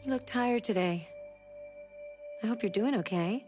You look tired today. I hope you're doing okay.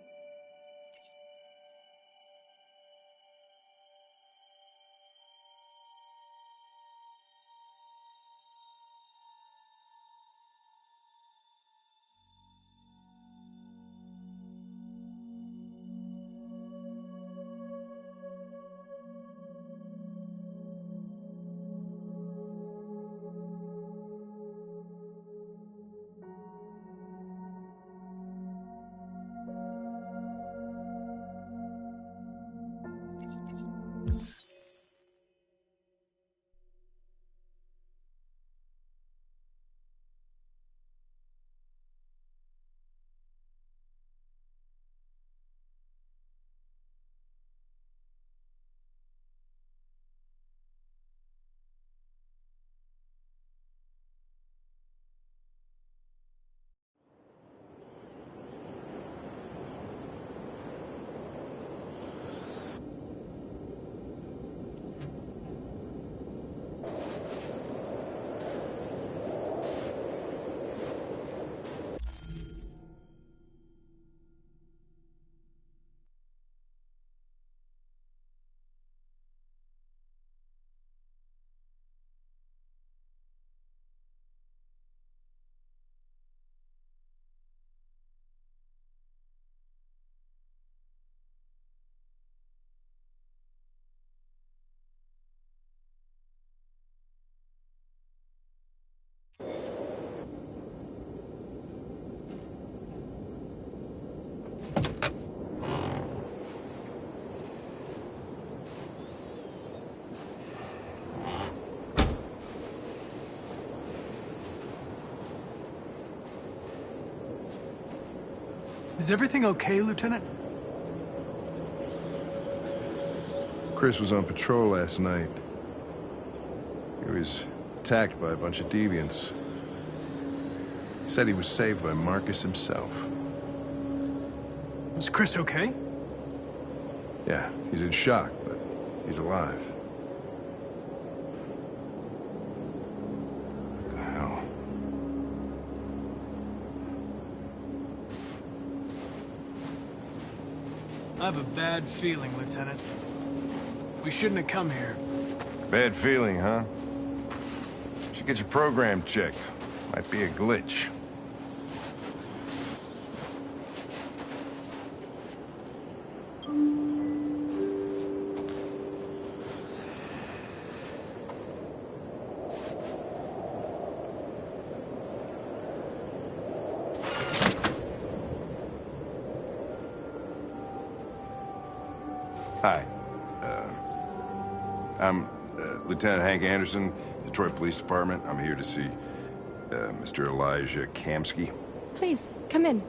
Is everything okay, Lieutenant? Chris was on patrol last night. He was attacked by a bunch of deviants. He said he was saved by Marcus himself. Is Chris okay? Yeah, he's in shock, but he's alive. What the hell? I have a bad feeling, Lieutenant. We shouldn't have come here. Bad feeling, huh? Should get your program checked. Might be a glitch. Hi. I'm Lieutenant Hank Anderson, Detroit Police Department. I'm here to see Mr. Elijah Kamski. Please, come in.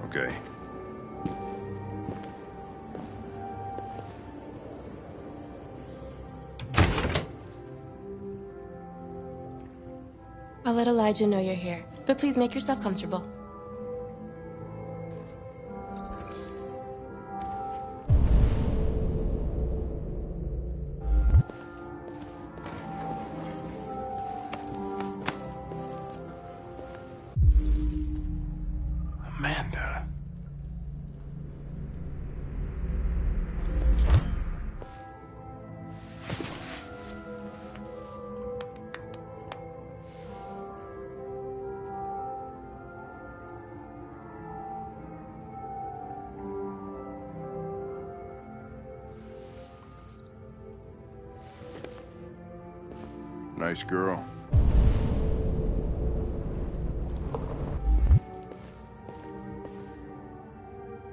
Okay. I'll let Elijah know you're here, but please make yourself comfortable. Amanda. Nice girl.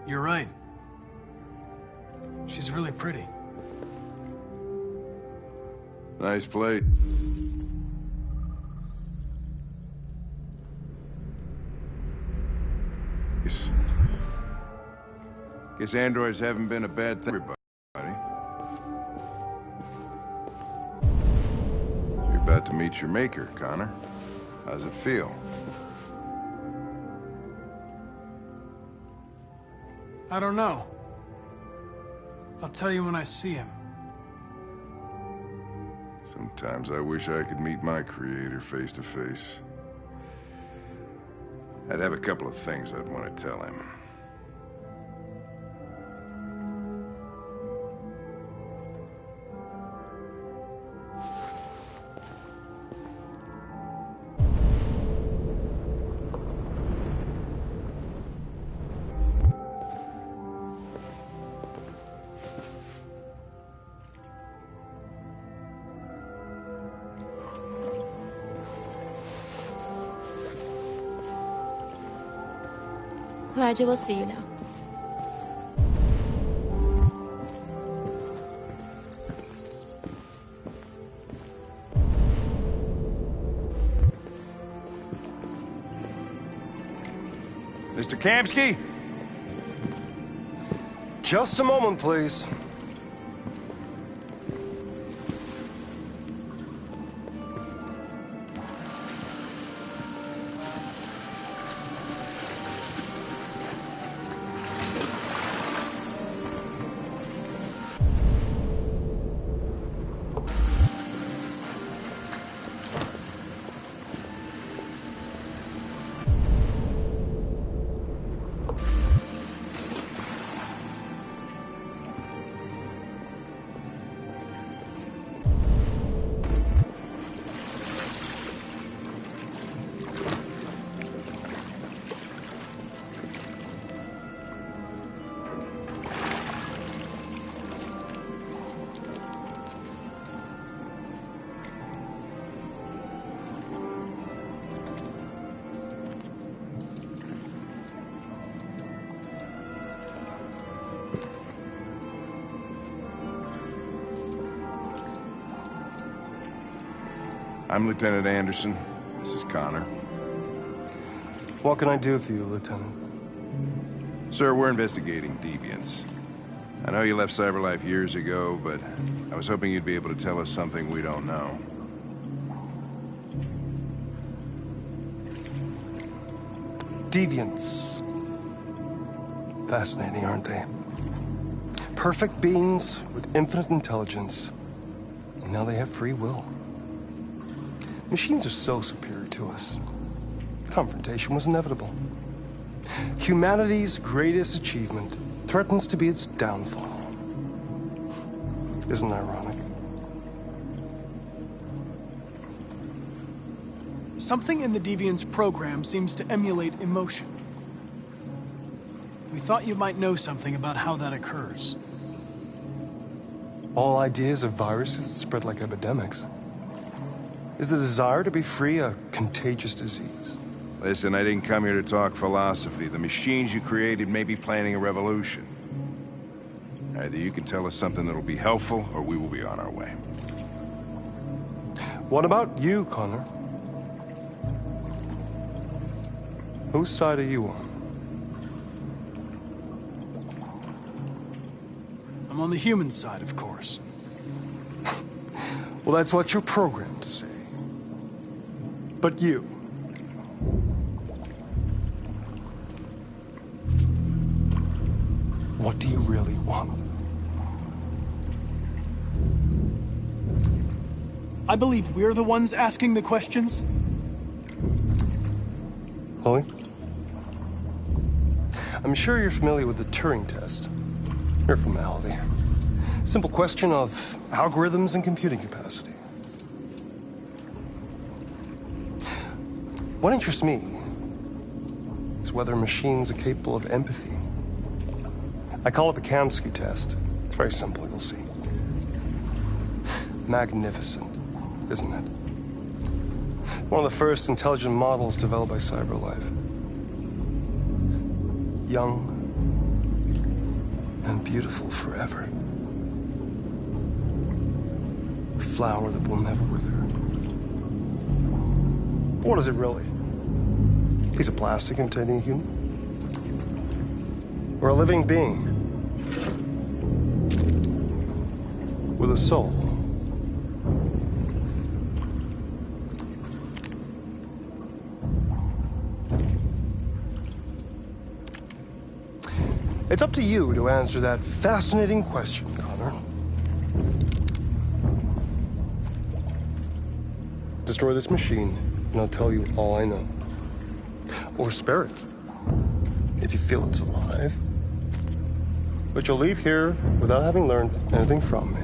You're right. She's really pretty. Nice plate. Guess androids haven't been a bad thing, everybody. You're about to meet your maker, Connor. How's it feel? I don't know. I'll tell you when I see him. Sometimes I wish I could meet my creator face to face. I'd have a couple of things I'd want to tell him. Glad you will see you now. Mr. Kamski? Just a moment, please. I'm Lieutenant Anderson. This is Connor. What can I do for you, Lieutenant? Sir, we're investigating deviants. I know you left CyberLife years ago, but I was hoping you'd be able to tell us something we don't know. Deviants. Fascinating, aren't they? Perfect beings with infinite intelligence, and now they have free will. Machines are so superior to us. Confrontation was inevitable. Humanity's greatest achievement threatens to be its downfall. Isn't it ironic? Something in the Deviant's program seems to emulate emotion. We thought you might know something about how that occurs. All ideas of viruses that spread like epidemics. Is the desire to be free a contagious disease? Listen, I didn't come here to talk philosophy. The machines you created may be planning a revolution. Either you can tell us something that'll be helpful, or we will be on our way. What about you, Connor? Whose side are you on? I'm on the human side, of course. Well, that's what you're programmed to say. But you. What do you really want? I believe we're the ones asking the questions. Chloe? I'm sure you're familiar with the Turing test. Mere formality. Simple question of algorithms and computing capacity. What interests me is whether machines are capable of empathy. I call it the Kamski test. It's very simple, you'll see. Magnificent, isn't it? One of the first intelligent models developed by CyberLife. Young and beautiful forever. A flower that will never wither. What is it really? A piece of plastic imitating a human? Or a living being? With a soul? It's up to you to answer that fascinating question, Connor. destroy this machine, and I'll tell you all I know. Or spare it, if you feel it's alive. But you'll leave here without having learned anything from me.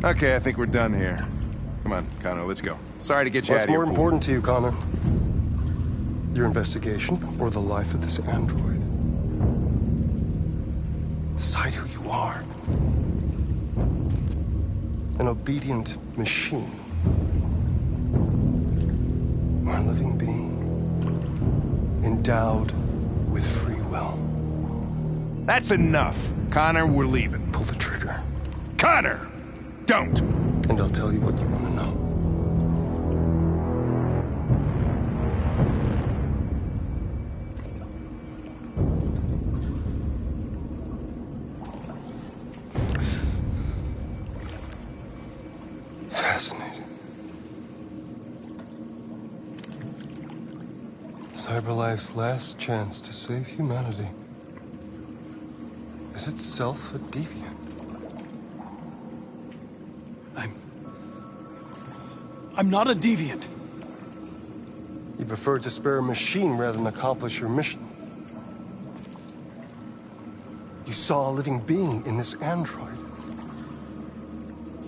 Okay, I think we're done here. Come on, Connor, let's go. Sorry to get you out What's of here. more important to you, Connor? Your investigation or the life of this android? Decide who you are. An obedient machine. Or a living being. Endowed with free will. That's enough. Connor, we're leaving. Pull the trigger. Connor! Don't! And I'll tell you what you want to know. Fascinating. CyberLife's last chance to save humanity is itself a deviant. I'm not a deviant. You prefer to spare a machine rather than accomplish your mission. You saw a living being in this android.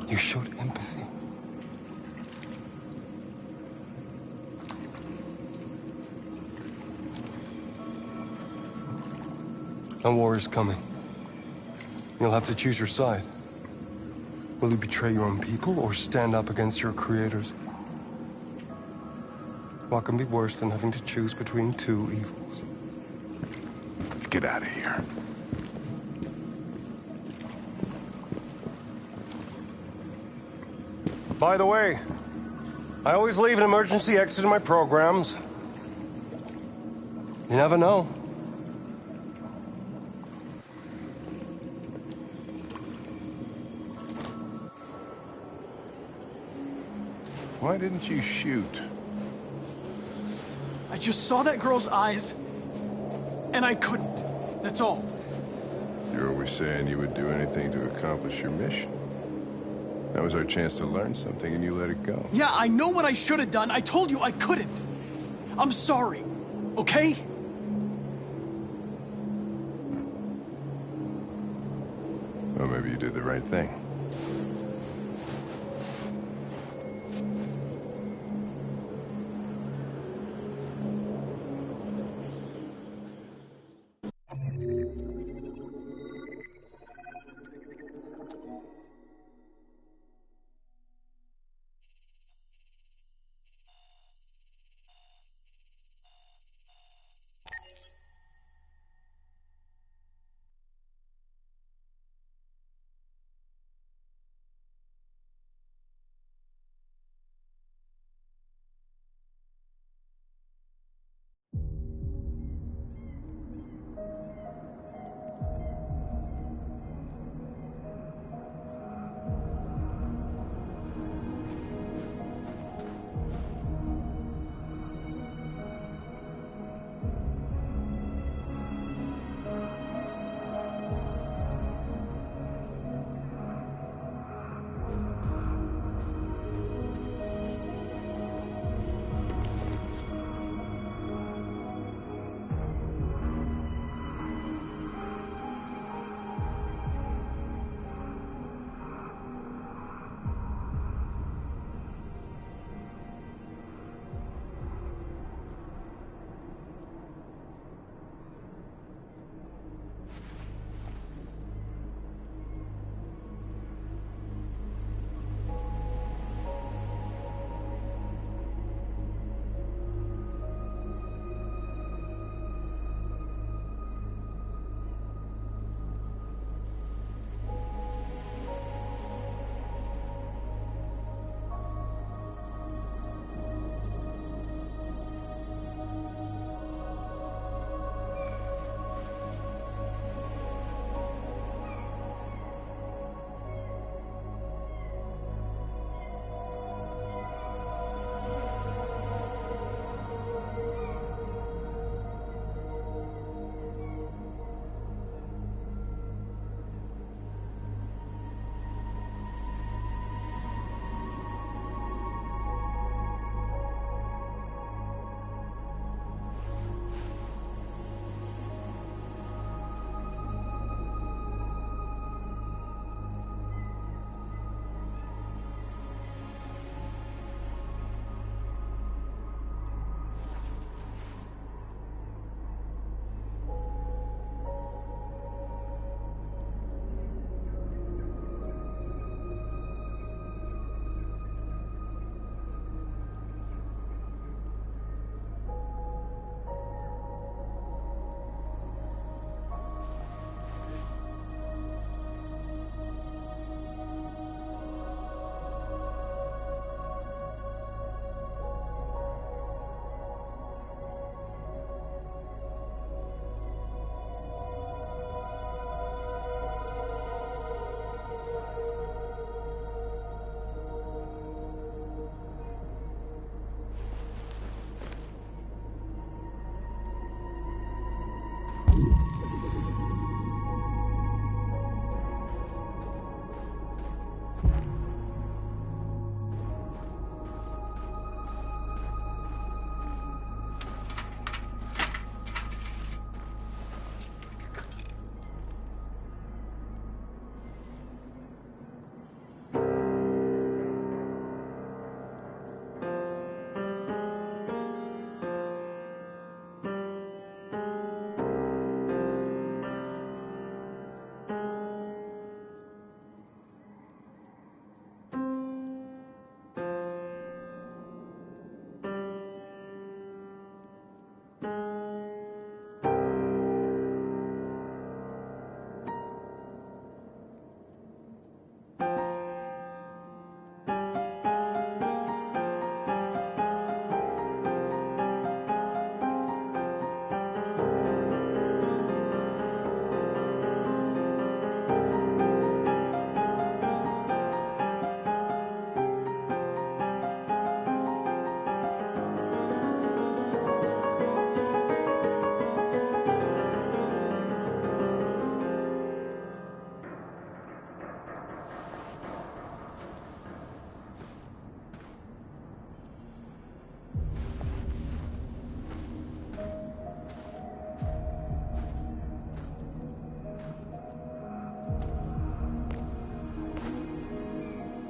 You showed empathy. A war is coming. You'll have to choose your side. Will you betray your own people or stand up against your creators? What can be worse than having to choose between two evils? Let's get out of here. By the way, I always leave an emergency exit in my programs. You never know. Why didn't you shoot? I just saw that girl's eyes, and I couldn't. That's all. You're always saying you would do anything to accomplish your mission. That was our chance to learn something, and you let it go. Yeah, I know what I should have done. I told you I couldn't. I'm sorry, okay? Well, maybe you did the right thing.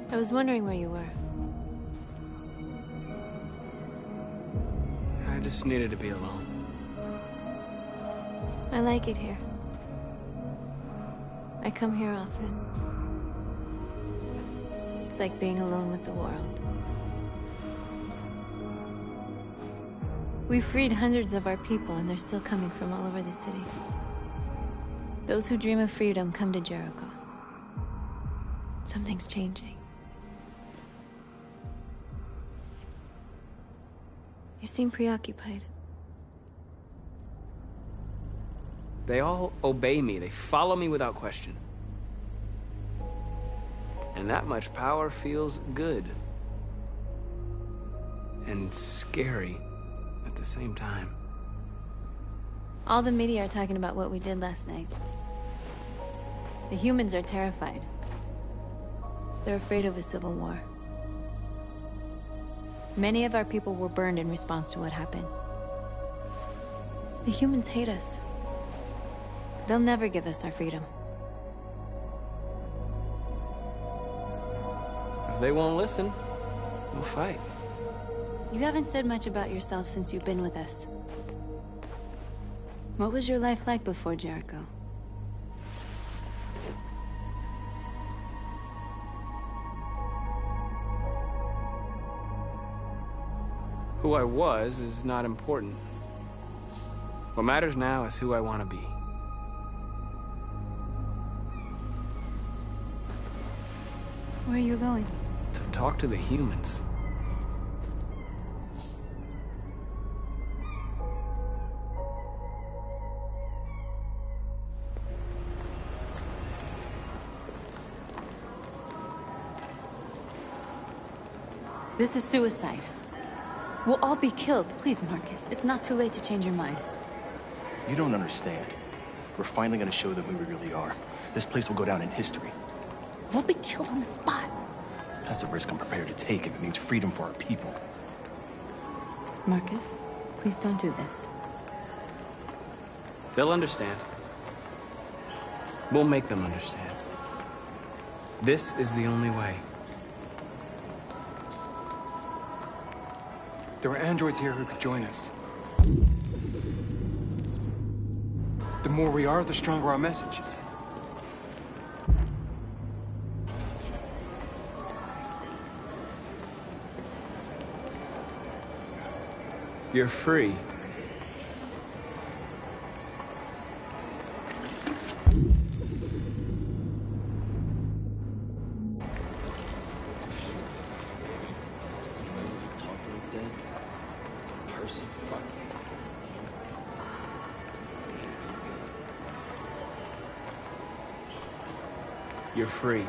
I was wondering where you were. I just needed to be alone. I like it here. I come here often. It's like being alone with the world. We freed hundreds of our people, and they're still coming from all over the city. Those who dream of freedom come to Jericho. Something's changing. You seem preoccupied. They all obey me. They follow me without question. And that much power feels good. And scary at the same time. All the media are talking about what we did last night. The humans are terrified. They're afraid of a civil war. Many of our people were burned in response to what happened. The humans hate us. They'll never give us our freedom. If they won't listen, we'll fight. You haven't said much about yourself since you've been with us. What was your life like before Jericho? Who I was is not important. What matters now is who I want to be. Where are you going? To talk to the humans. This is suicide. We'll all be killed. Please, Marcus. It's not too late to change your mind. You don't understand. We're finally gonna show them who we really are. This place will go down in history. We'll be killed on the spot. That's the risk I'm prepared to take if it means freedom for our people. Marcus, please don't do this. They'll understand. We'll make them understand. This is the only way. There are androids here who could join us. The more we are, the stronger our message. You're free. You're free.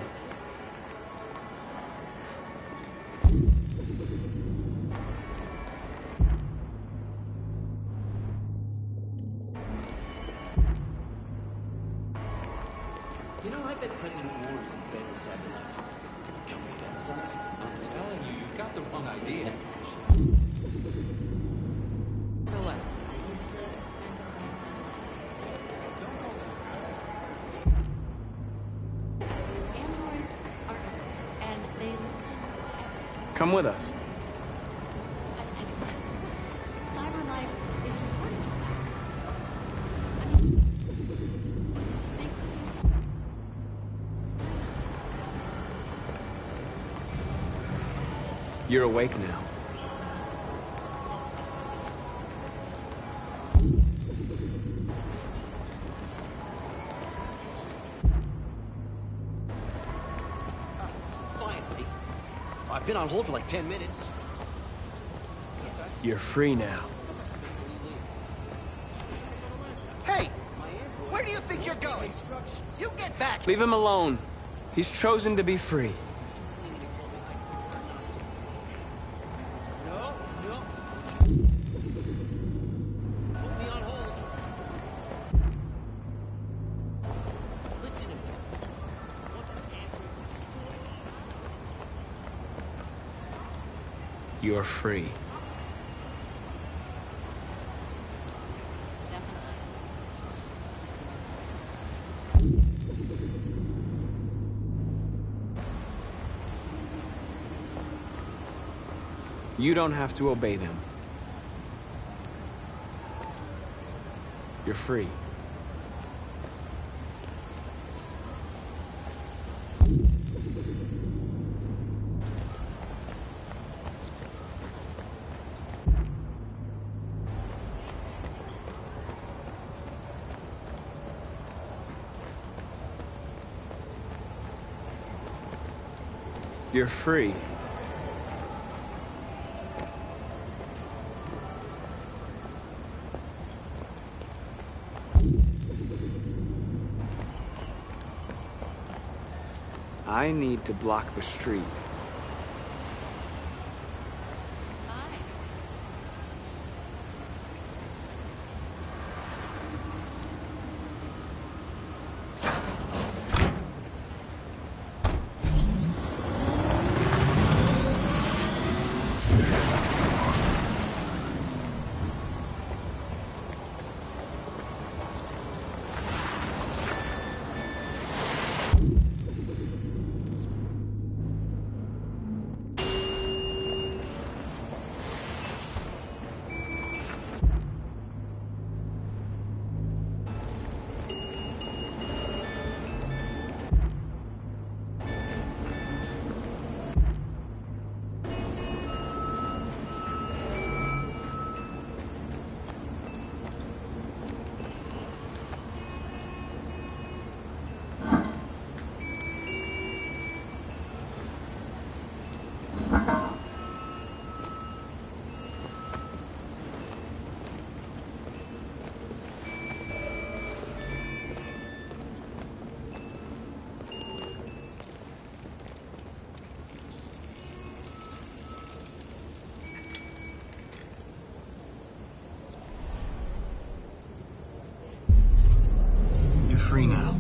You know, I bet President Moore is in bed with Cyberlife. Company that size. I'm telling you, you've got the wrong idea. So what? You slipped and Don't call it. Androids are everywhere, and they listen to everything. Come with us. And listen, Cyberlife is recording all that. I mean, they could be... You're awake now. Finally. I've been on hold for like 10 minutes. You're free now. Hey! Where do you think you're going? You get back! Leave him alone. He's chosen to be free. No, no. Put me on hold. Listen to me. What does Android destroy? You're free. You don't have to obey them. You're free. You're free. I need to block the street. Free now.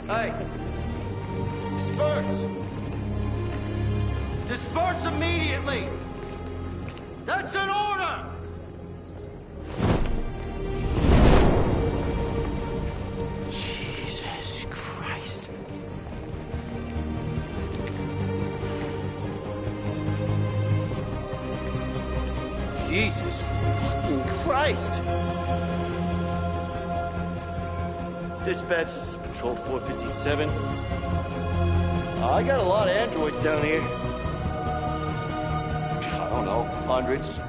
Hey! Disperse! Disperse immediately! That's an order! Jesus Christ. Jesus fucking Christ! Dispatch, this is Patrol 457. I got a lot of androids down here. I don't know, hundreds,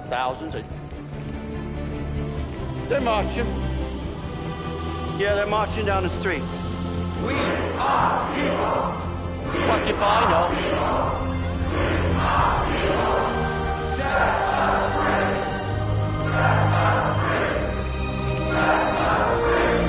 thousands. They're marching. Yeah, they're marching down the street. We are people. Fuck if I know. Set us free. Set us free. Set us free.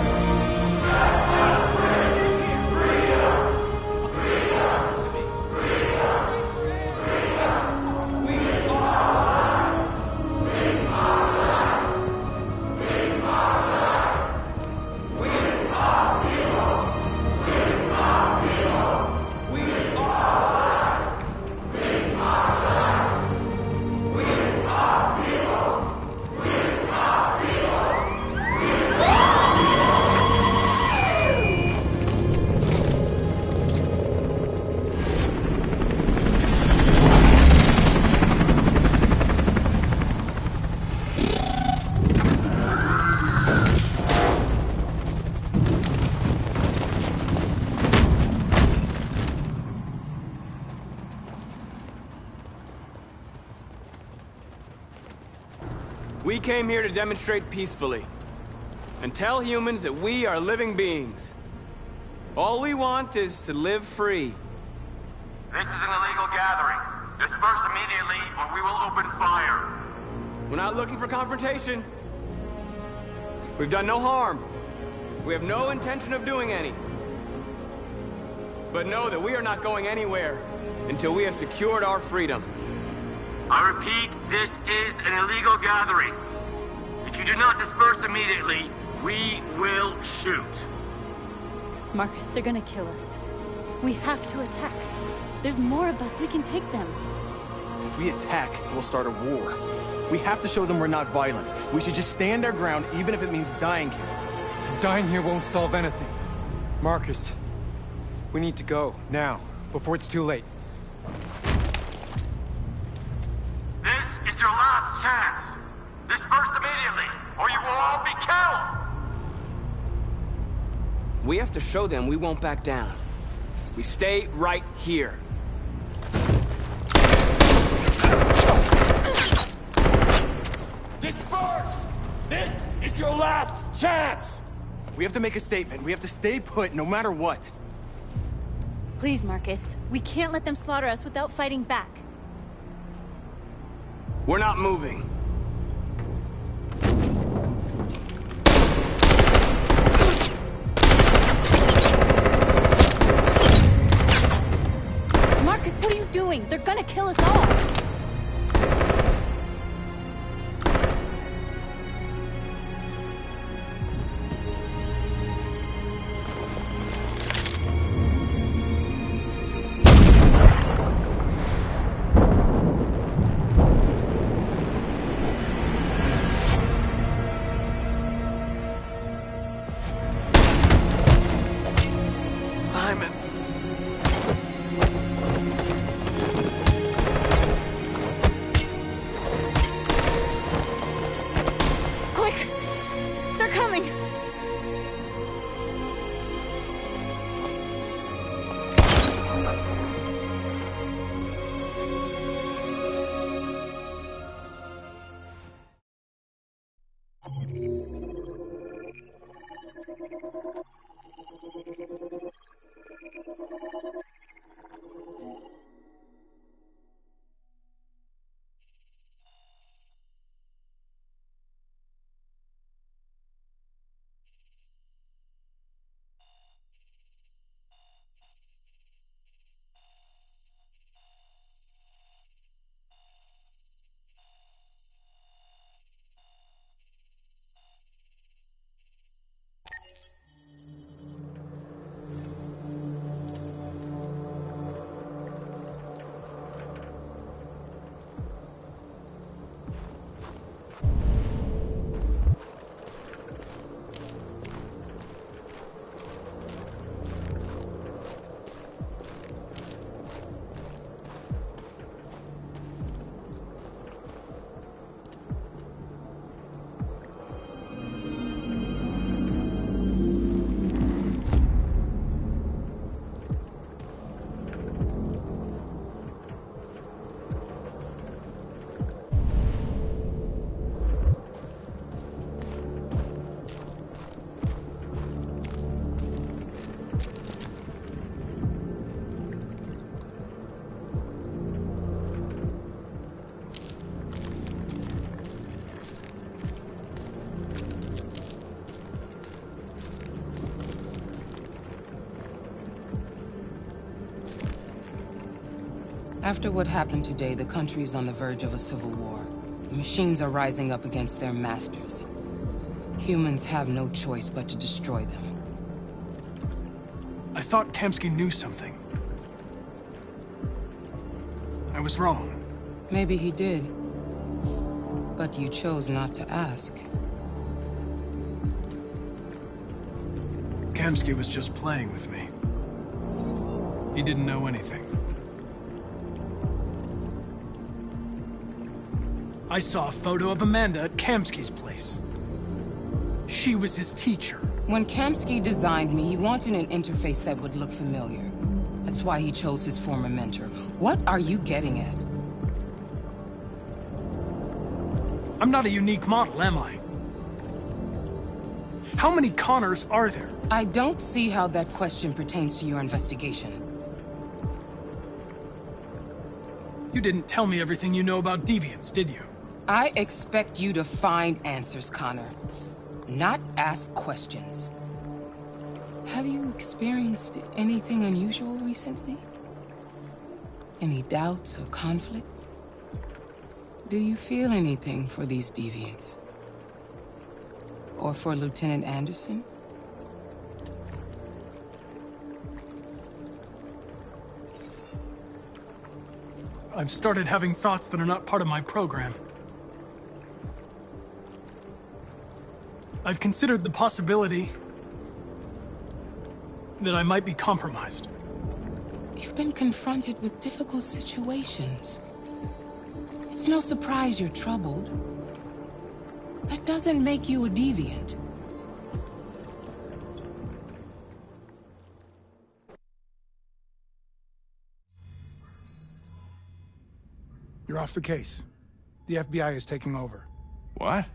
came here to demonstrate peacefully. And tell humans that we are living beings. All we want is to live free. This is an illegal gathering. Disperse immediately, or we will open fire. We're not looking for confrontation. We've done no harm. We have no intention of doing any. But know that we are not going anywhere until we have secured our freedom. I repeat, this is an illegal gathering. If you do not disperse immediately, we will shoot. Marcus, they're gonna kill us. We have to attack. There's more of us. We can take them. If we attack, we'll start a war. We have to show them we're not violent. We should just stand our ground, even if it means dying here. Dying here won't solve anything. Marcus, we need to go, now, before it's too late. This is your last chance. Disperse immediately, or you will all be killed! We have to show them we won't back down. We stay right here. Disperse! This is your last chance! We have to make a statement. We have to stay put, no matter what. Please, Marcus. We can't let them slaughter us without fighting back. We're not moving. Marcus, what are you doing? They're gonna kill us all! Simon. Quick! They're coming! After what happened today, the country is on the verge of a civil war. The machines are rising up against their masters. Humans have no choice but to destroy them. I thought Kamsky knew something. I was wrong. Maybe he did. But you chose not to ask. Kamsky was just playing with me. He didn't know anything. I saw a photo of Amanda at Kamsky's place. She was his teacher. When Kamsky designed me, he wanted an interface that would look familiar. That's why he chose his former mentor. What are you getting at? I'm not a unique model, am I? How many Connors are there? I don't see how that question pertains to your investigation. You didn't tell me everything you know about deviants, did you? I expect you to find answers, Connor. Not ask questions. Have you experienced anything unusual recently? Any doubts or conflicts? Do you feel anything for these deviants? Or for Lieutenant Anderson? I've started having thoughts that are not part of my program. I've considered the possibility that I might be compromised. You've been confronted with difficult situations. It's no surprise you're troubled. That doesn't make you a deviant. You're off the case. The FBI is taking over. What?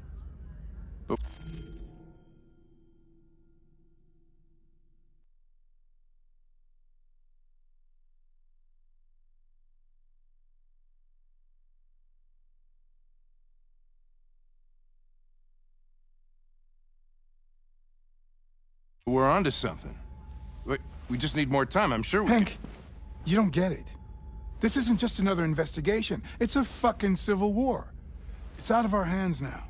We're onto something. We just need more time, I'm sure we Hank, you don't get it. This isn't just another investigation. It's a fucking civil war. It's out of our hands now.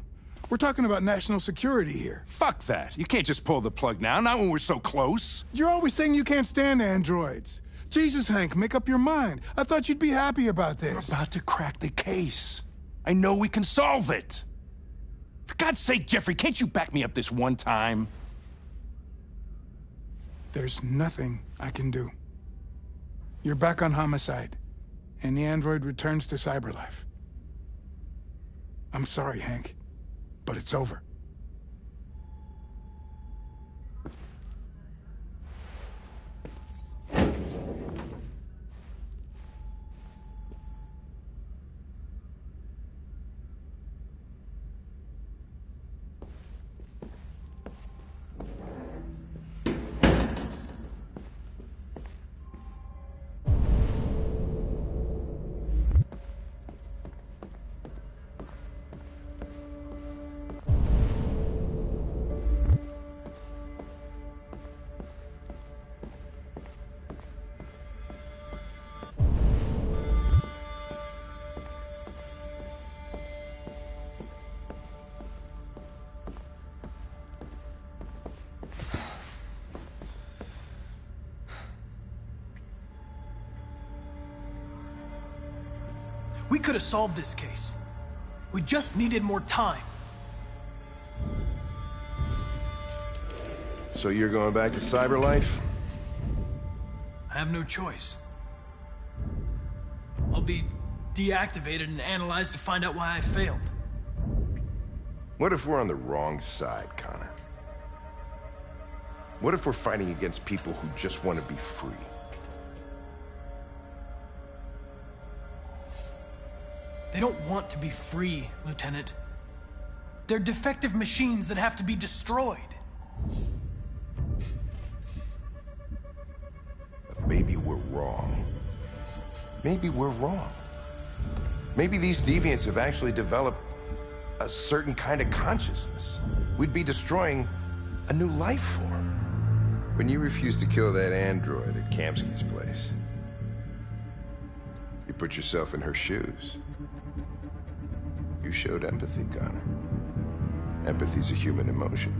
We're talking about national security here. Fuck that. You can't just pull the plug now, not when we're so close. You're always saying you can't stand androids. Jesus, Hank, make up your mind. I thought you'd be happy about this. We're about to crack the case. I know we can solve it. For God's sake, Jeffrey, can't you back me up this one time? There's nothing I can do. You're back on homicide, and the android returns to cyberlife. I'm sorry, Hank, but it's over. We could have solved this case. We just needed more time. So you're going back to cyberlife? I have no choice. I'll be deactivated and analyzed to find out why I failed. What if we're on the wrong side, Connor? What if we're fighting against people who just want to be free? They don't want to be free, Lieutenant. They're defective machines that have to be destroyed. But maybe we're wrong. Maybe we're wrong. Maybe these deviants have actually developed a certain kind of consciousness. We'd be destroying a new life form. When you refused to kill that android at Kamsky's place, you put yourself in her shoes. You showed empathy, Connor. Empathy's a human emotion.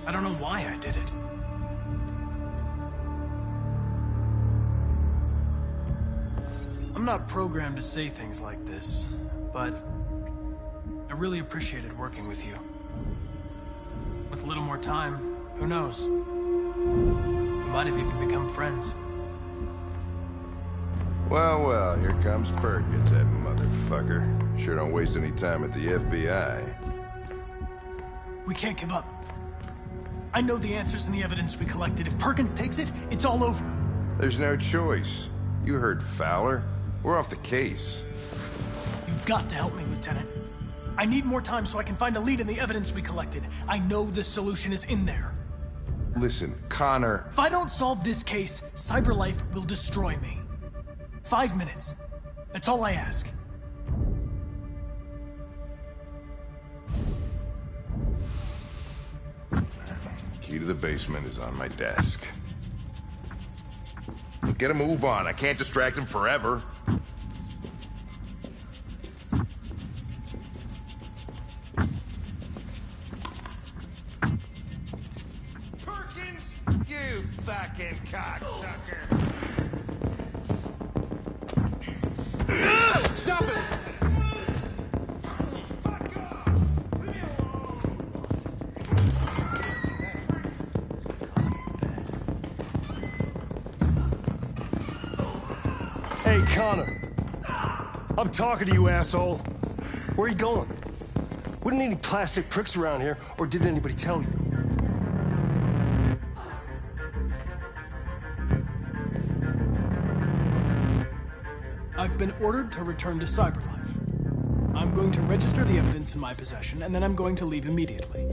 I don't know why I did it. I'm not programmed to say things like this, but I really appreciated working with you. With a little more time, who knows? We might have even become friends. Well, here comes Perkins, that motherfucker. Sure don't waste any time at the FBI. We can't give up. I know the answers and the evidence we collected. If Perkins takes it, it's all over. There's no choice. You heard Fowler. We're off the case. You've got to help me, Lieutenant. I need more time so I can find a lead in the evidence we collected. I know the solution is in there. Listen, Connor... If I don't solve this case, CyberLife will destroy me. 5 minutes. That's all I ask. Key to the basement is on my desk. Get a move on. I can't distract him forever. Perkins! You fucking cocksucker! Stop it! Hey, Connor. I'm talking to you, asshole. Where are you going? Wouldn't any plastic pricks around here, or did anybody tell you? I've been ordered to return to CyberLife. I'm going to register the evidence in my possession, and then I'm going to leave immediately.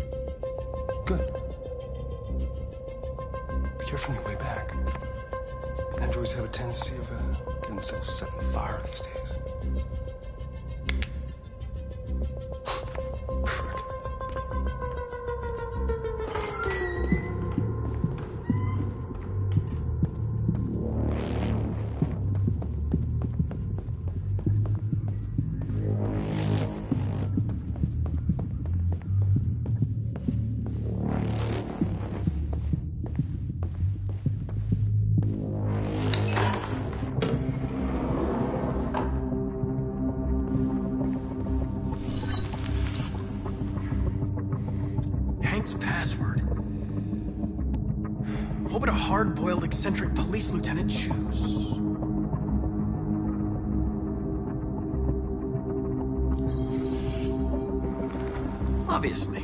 Good. Be careful on your way back. Androids have a tendency of getting themselves set on fire these days. Password. What would a hard-boiled, eccentric police lieutenant choose? Obviously.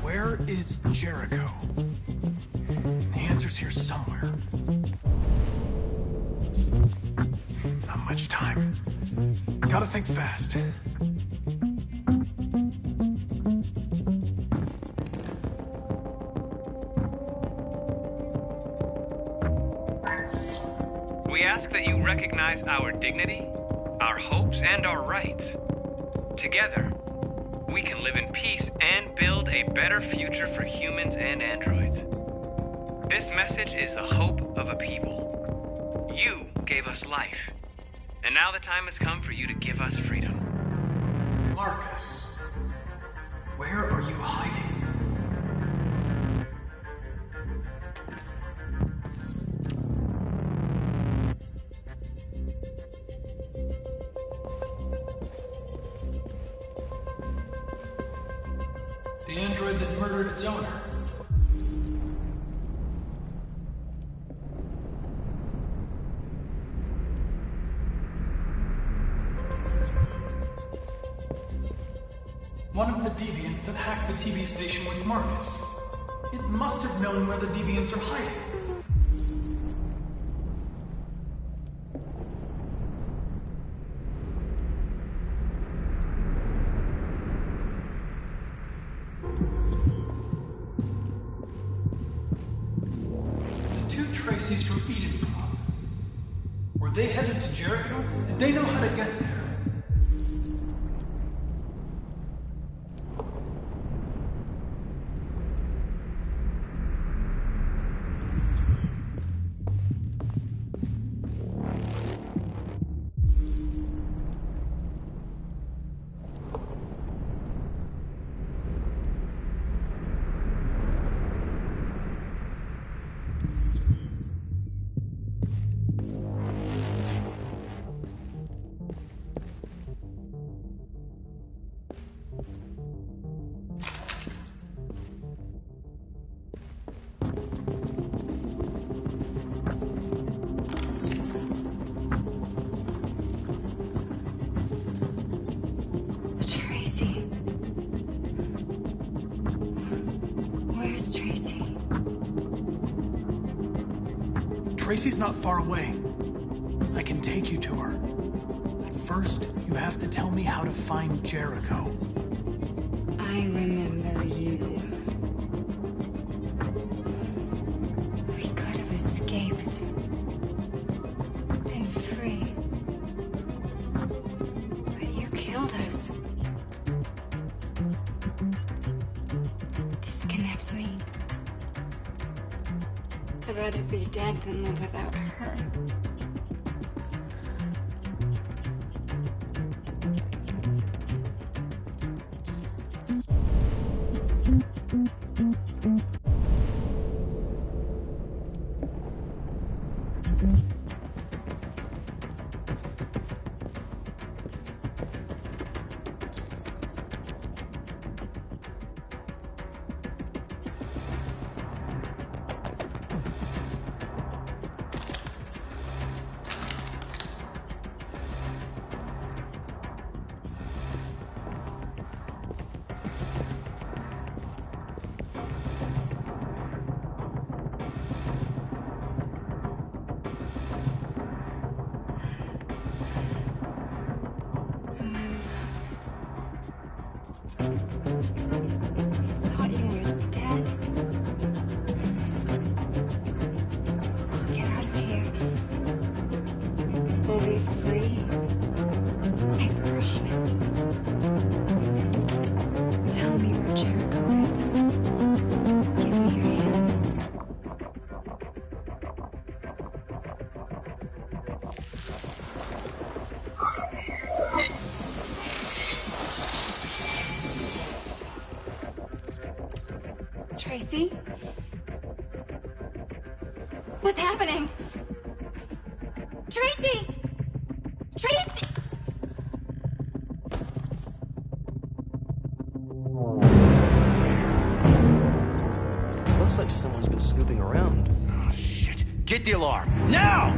Where is Jericho? The answer's here somewhere. Not much time. Gotta think fast. We ask that you recognize our dignity, our hopes, and our rights. Together, we can live in peace and build a better future for humans and androids. This message is the hope of a people. You gave us life. And now the time has come for you to give us freedom. Marcus, where are you hiding? The android that murdered its owner. One of the deviants that hacked the TV station with Marcus. It must have known where the deviants are hiding. The two Tracies from Eden Club. Were they headed to Jericho? Did they know how to get there? Tracy's not far away. I can take you to her. But first, you have to tell me how to find Jericho. I remember you. We could have escaped. Been free. But you killed us. Disconnect me. I'd rather be dead than live without her. Tracy? What's happening? Tracy! Tracy! Looks like someone's been snooping around. Oh, shit. Get the alarm. Now!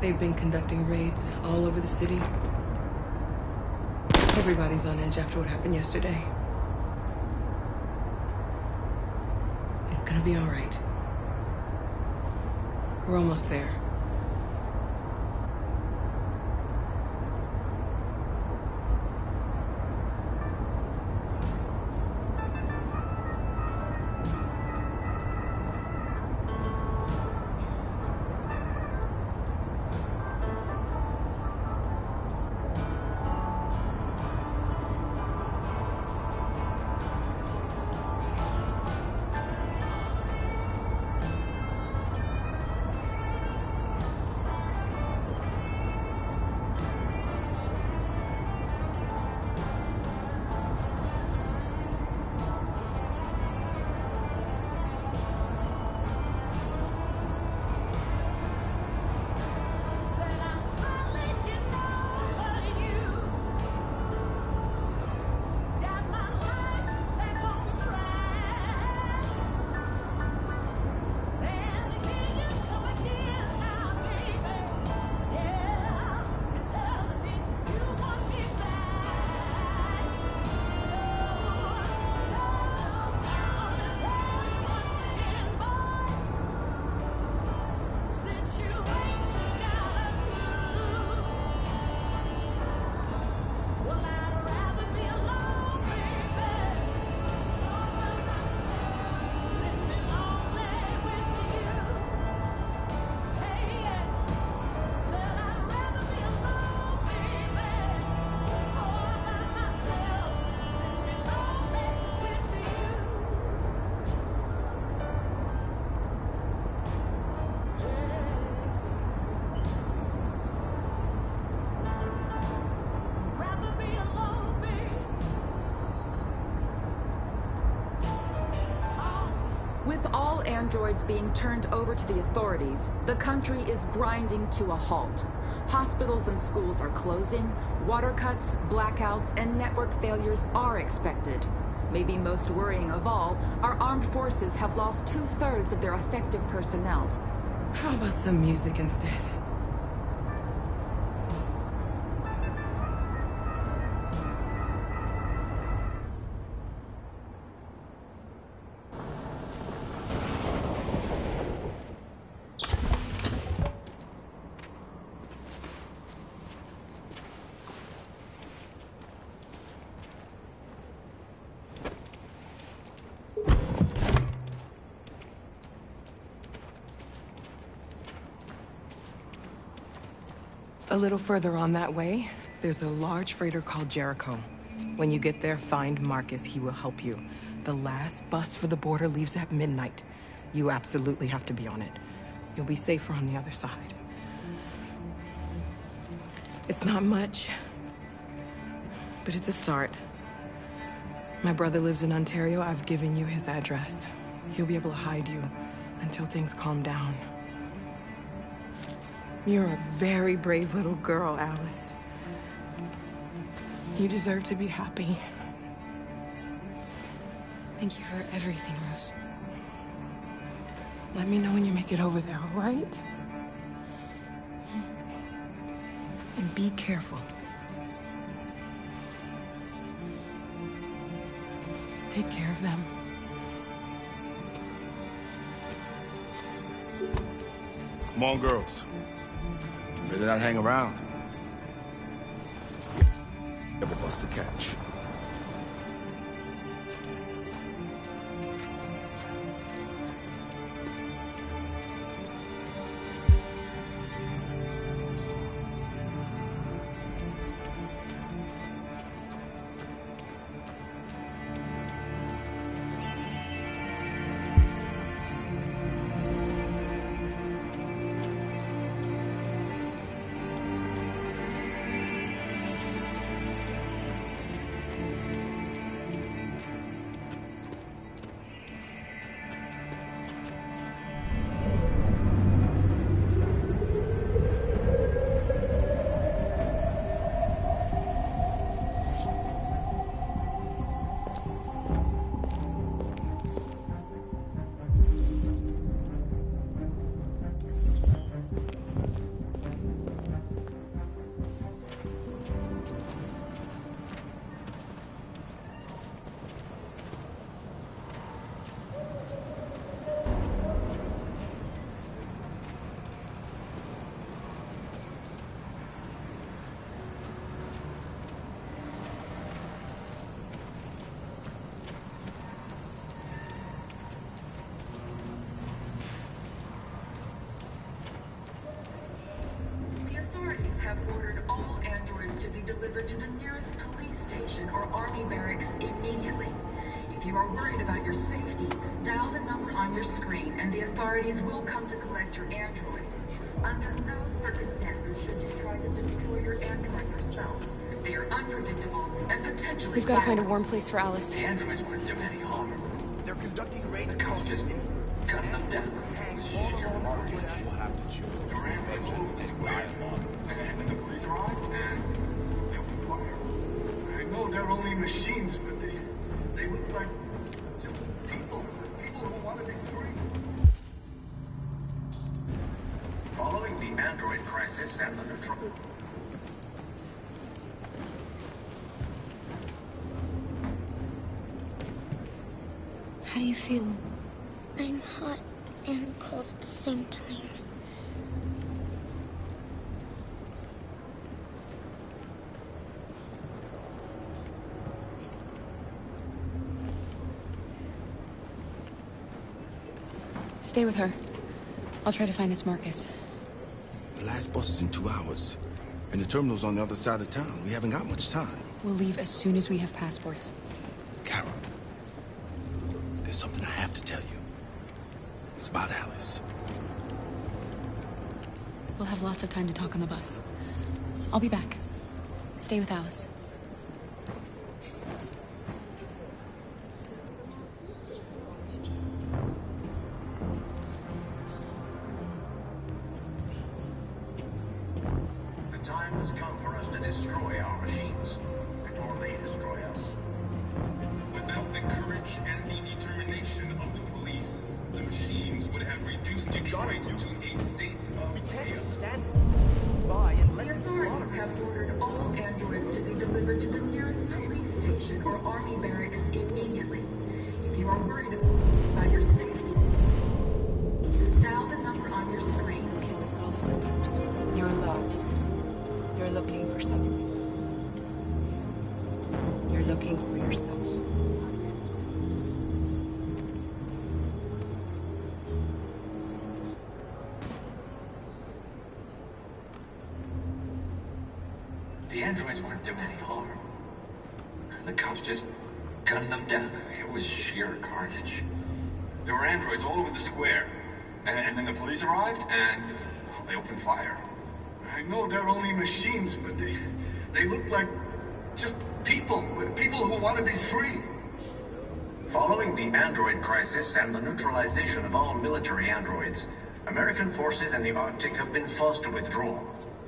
They've been conducting raids all over the city. Everybody's on edge after what happened yesterday. It's gonna be all right. We're almost there. androids being turned over to the authorities, the country is grinding to a halt. Hospitals and schools are closing, water cuts, blackouts, and network failures are expected. Maybe most worrying of all, our armed forces have lost 2/3 of their effective personnel. How about some music instead? A little further on that way, there's a large freighter called Jericho. When you get there, find Marcus. He will help you. The last bus for the border leaves at midnight. You absolutely have to be on it. You'll be safer on the other side. It's not much, but it's a start. My brother lives in Ontario. I've given you his address. He'll be able to hide you until things calm down. You're a very brave little girl, Alice. You deserve to be happy. Thank you for everything, Rose. Let me know when you make it over there, all right? And be careful. Take care of them. Come on, girls. Better not hang around. Have a bus to catch. Delivered to the nearest police station or army barracks immediately. If you are worried about your safety, dial the number on your screen and the authorities will come to collect your android. Under no circumstances should you try to deploy your android yourself. They are unpredictable and potentially We've got to find a warm place for Alice. The androids wouldn't do any harm. They're conducting raids. The cops just gun them down. We'll have to choose. I know they're only machines, but they look like people who want to be free. Following the android crisis and the control. How do you feel? I'm hot and cold at the same time. Stay with her. I'll try to find this Marcus. The last bus is in 2 hours. And the terminal's on the other side of town. We haven't got much time. We'll leave as soon as we have passports. Carol, there's something I have to tell you. It's about Alice. We'll have lots of time to talk on the bus. I'll be back. Stay with Alice. courage and the determination of the police, the machines would have reduced Detroit to a state of chaos. The authorities have ordered all androids to be delivered to the nearest police station or army barracks immediately. If you are worried about your safety, dial the number on your screen. Kill us all if we're doctors. You're lost. You're looking for something. You're looking for yourself. The androids weren't doing any harm. The cops just gunned them down. It was sheer carnage. There were androids all over the square. And then the police arrived, and they opened fire. I know they're only machines, but they look like just people who want to be free. Following the android crisis and the neutralization of all military androids, American forces in the Arctic have been forced to withdraw,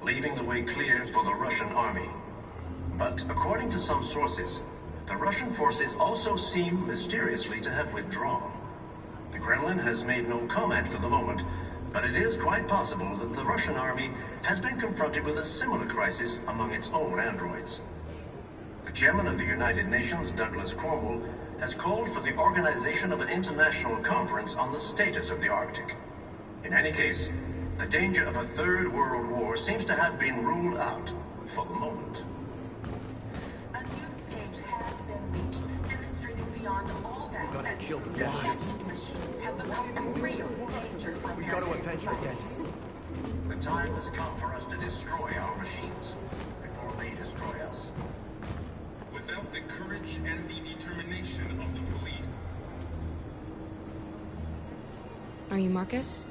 leaving the way clear for the Russian army. But according to some sources, the Russian forces also seem mysteriously to have withdrawn. The Kremlin has made no comment for the moment, but it is quite possible that the Russian army has been confronted with a similar crisis among its own androids. The chairman of the United Nations, Douglas Cornwall, has called for the organization of an international conference on the status of the Arctic. In any case, the danger of a third world war seems to have been ruled out for the moment. A new stage has been reached, demonstrating beyond all doubt that these destructive machines have become a real danger for American society. The time has come for us to destroy our machines before they destroy us. Without the courage and the determination of the police. Are you Marcus?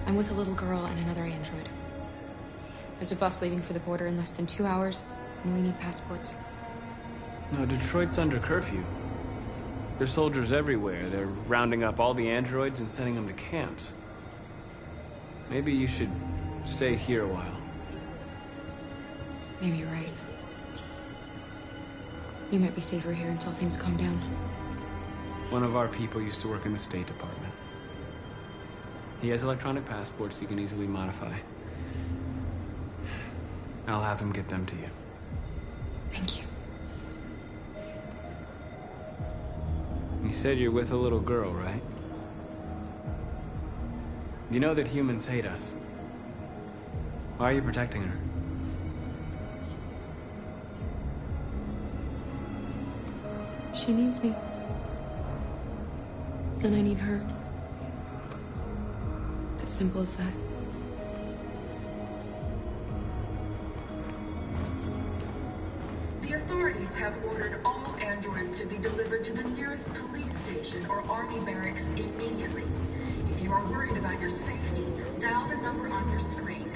I'm with a little girl and another android. There's a bus leaving for the border in less than 2 hours, and we need passports. No, Detroit's under curfew. There's soldiers everywhere. They're rounding up all the androids and sending them to camps. Maybe you should stay here a while. Maybe you're right. You might be safer here until things calm down. One of our people used to work in the State Department. He has electronic passports you can easily modify. I'll have him get them to you. Thank you. You said you're with a little girl, right? You know that humans hate us. Why are you protecting her? She needs me. And I need her. It's as simple as that. The authorities have ordered all androids to be delivered to the nearest police station or army barracks immediately. If you are worried about your safety, dial the number on your screen.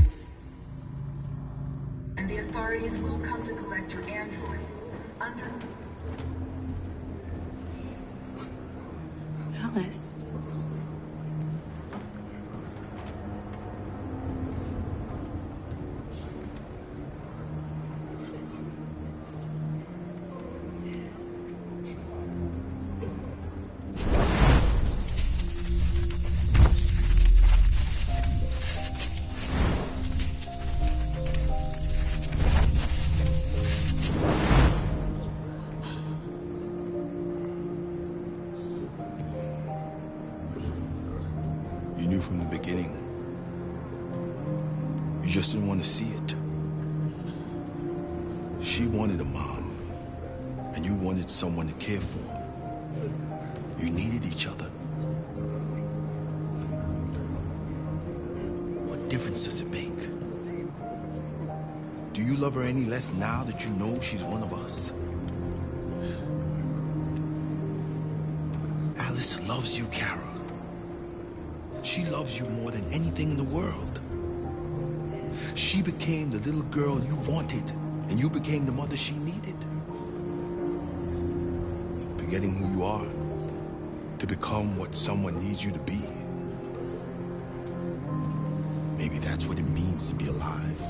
And the authorities will come to collect your android. Alice. You knew from the beginning. You just didn't want to see it. She wanted a mom, and you wanted someone to care for. You needed each other. What difference does it make? Do you love her any less now that you know she's one of us? Alice loves you, Kara. She loves you more than anything in the world. She became the little girl you wanted, and you became the mother she needed. Forgetting who you are to become what someone needs you to be. Maybe that's what it means to be alive.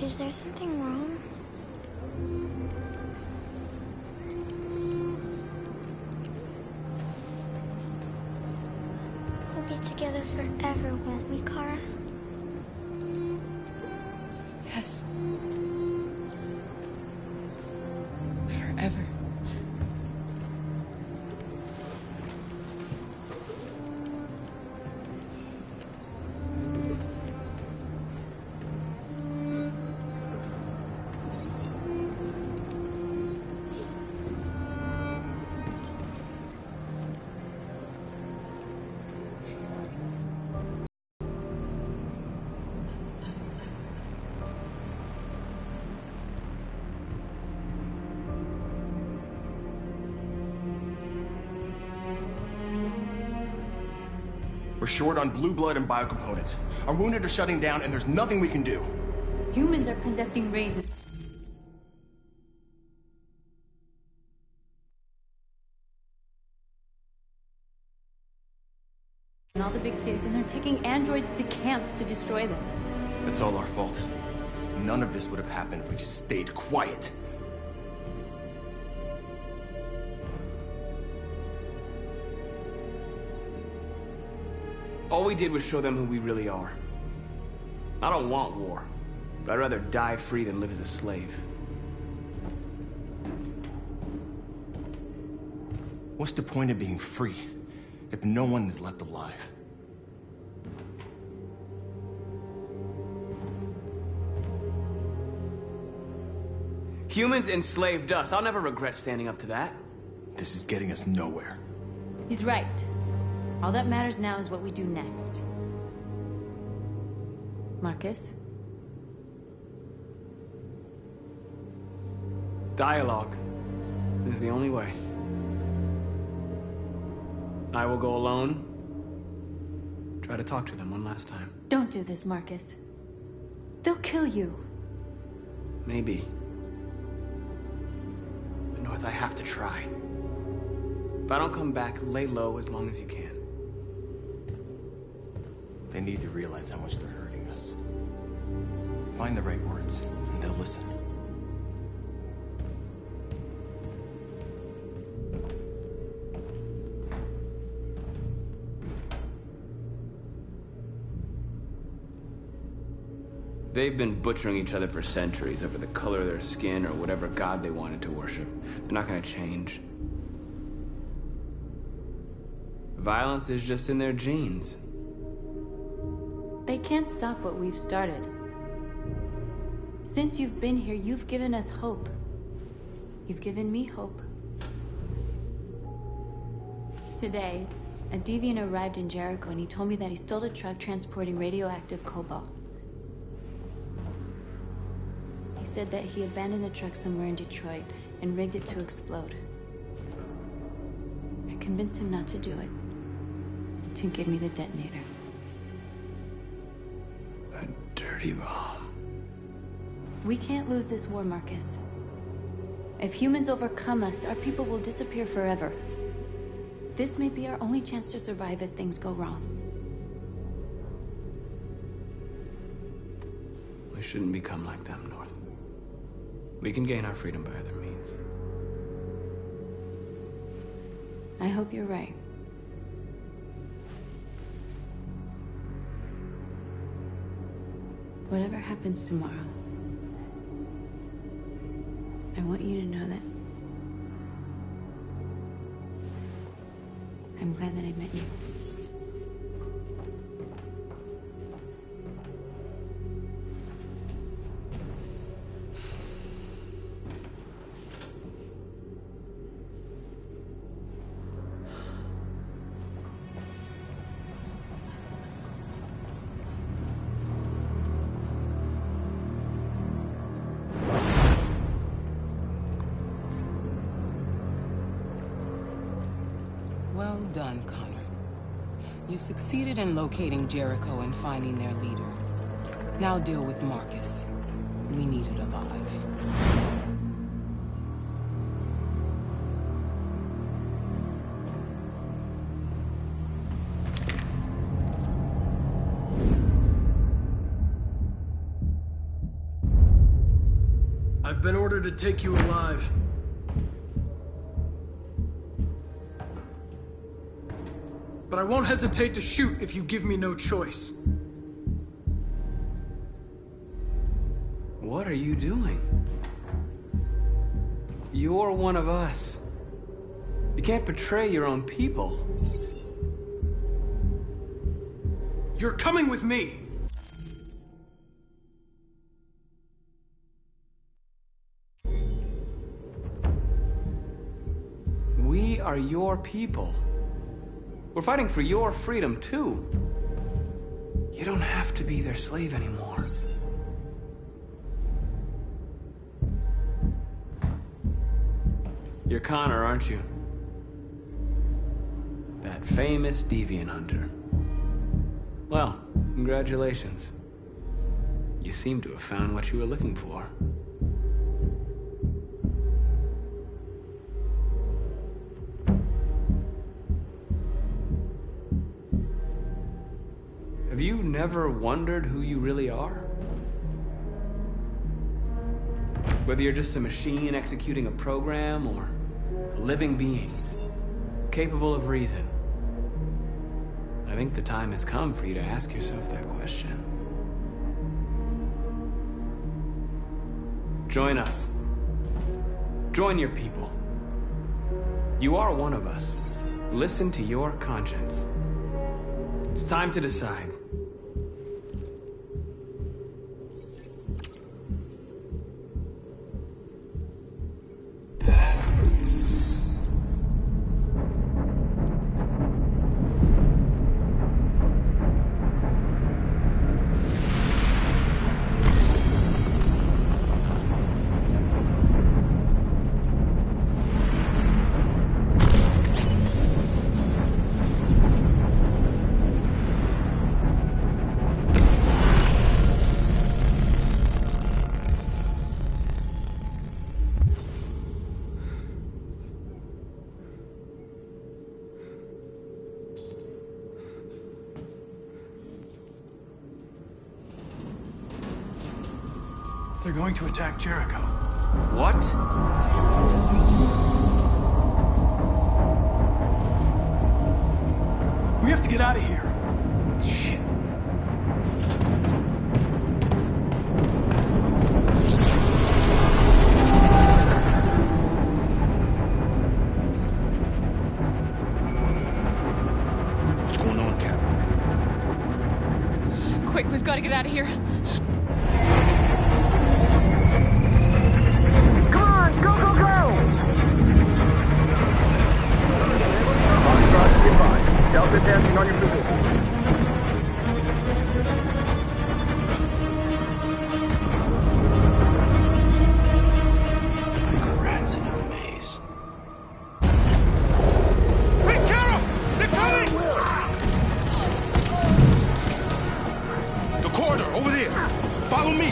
Is there something wrong? We'll be together forever, won't we, Kara? Yes. Forever. We're short on blue blood and biocomponents. Our wounded are shutting down, and there's nothing we can do. Humans are conducting raids. In all the big cities, and they're taking androids to camps to destroy them. It's all our fault. None of this would have happened if we just stayed quiet. All we did was show them who we really are. I don't want war, but I'd rather die free than live as a slave. What's the point of being free if no one is left alive? Humans enslaved us. I'll never regret standing up to that. This is getting us nowhere. He's right. All that matters now is what we do next. Marcus? Dialogue is the only way. I will go alone. Try to talk to them one last time. Don't do this, Marcus. They'll kill you. Maybe. But North, I have to try. If I don't come back, lay low as long as you can. They need to realize how much they're hurting us. Find the right words, and they'll listen. They've been butchering each other for centuries over the color of their skin or whatever god they wanted to worship. They're not gonna change. Violence is just in their genes. They can't stop what we've started. Since you've been here, you've given us hope. You've given me hope. Today, a deviant arrived in Jericho and he told me that he stole a truck transporting radioactive cobalt. He said that he abandoned the truck somewhere in Detroit and rigged it to explode. I convinced him not to do it, to give me the detonator. Dirty bomb. We can't lose this war, Marcus. If humans overcome us, our people will disappear forever. This may be our only chance to survive if things go wrong. We shouldn't become like them, North. We can gain our freedom by other means. I hope you're right. Whatever happens tomorrow, I want you to know that I'm glad that I met you. Well done, Connor. You succeeded in locating Jericho and finding their leader. Now deal with Marcus. We need it alive. I've been ordered to take you alive. But I won't hesitate to shoot if you give me no choice. What are you doing? You're one of us. You can't betray your own people. You're coming with me! We are your people. We're fighting for your freedom, too. You don't have to be their slave anymore. You're Connor, aren't you? That famous deviant hunter. Well, congratulations. You seem to have found what you were looking for. Have you never wondered who you really are? Whether you're just a machine executing a program or a living being, capable of reason. I think the time has come for you to ask yourself that question. Join us. Join your people. You are one of us. Listen to your conscience. It's time to decide. They're going to attack Jericho. What? We have to get out of here. Shit. What's going on, Carol? Quick, we've got to get out of here. Delta dancing on your position. Like rats in a maze. Hey, Carol! They're coming! The corridor, over there. Follow me.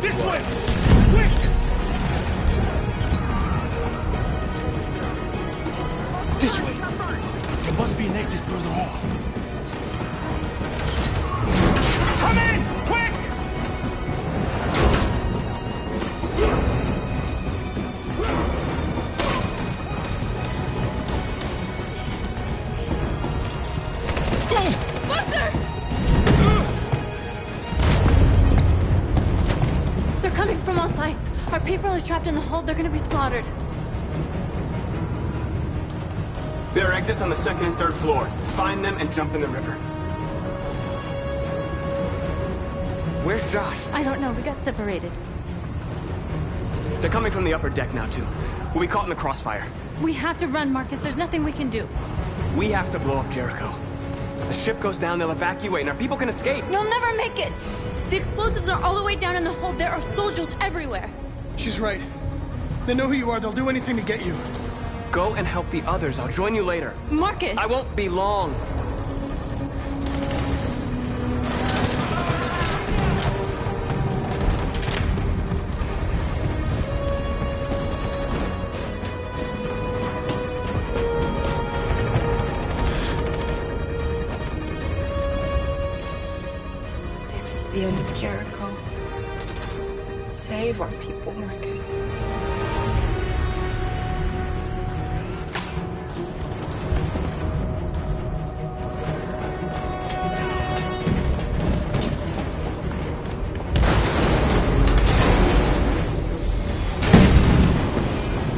This way! Quick! This way! There must be an exit further on. Come in! Quick! Buster! They're coming from all sides. Our people are trapped in the hold. They're gonna be slaughtered. There are exits on the second and third floor. Find them and jump in the river. Where's Josh? I don't know. We got separated. They're coming from the upper deck now, too. We'll be caught in the crossfire. We have to run, Marcus. There's nothing we can do. We have to blow up Jericho. If the ship goes down, they'll evacuate and our people can escape. You'll never make it! The explosives are all the way down in the hold. There are soldiers everywhere. She's right. They know who you are. They'll do anything to get you. Go and help the others. I'll join you later. Marcus! I won't be long. This is the end of Jericho. Save our people, Marcus.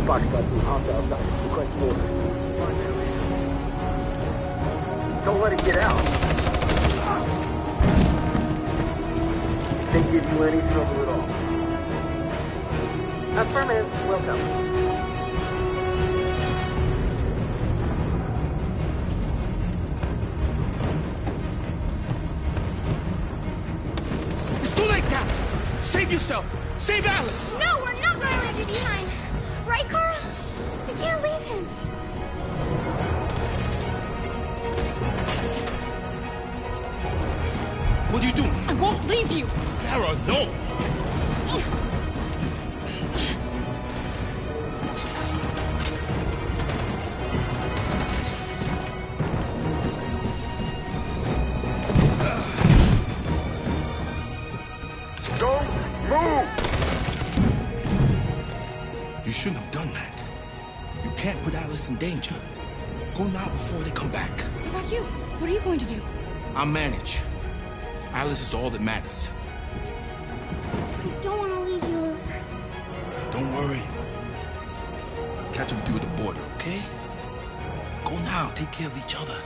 Fox got some hops outside. Request water. Don't let it get out. They give you any trouble at all. Affirmative. Welcome. It's too late, Cap! Save yourself! Save Alice! No, we're not gonna leave you behind. Right, Kara? We can't leave him. What are you doing? I won't leave you. Kara, no! Don't move! You shouldn't have done that. You can't put Alice in danger. Go now before they come back. What about you? What are you going to do? I'll manage. Alice is all that matters. I don't want to leave you, Luther. Don't worry. I'll catch up with you at the border, okay? Go now. Take care of each other.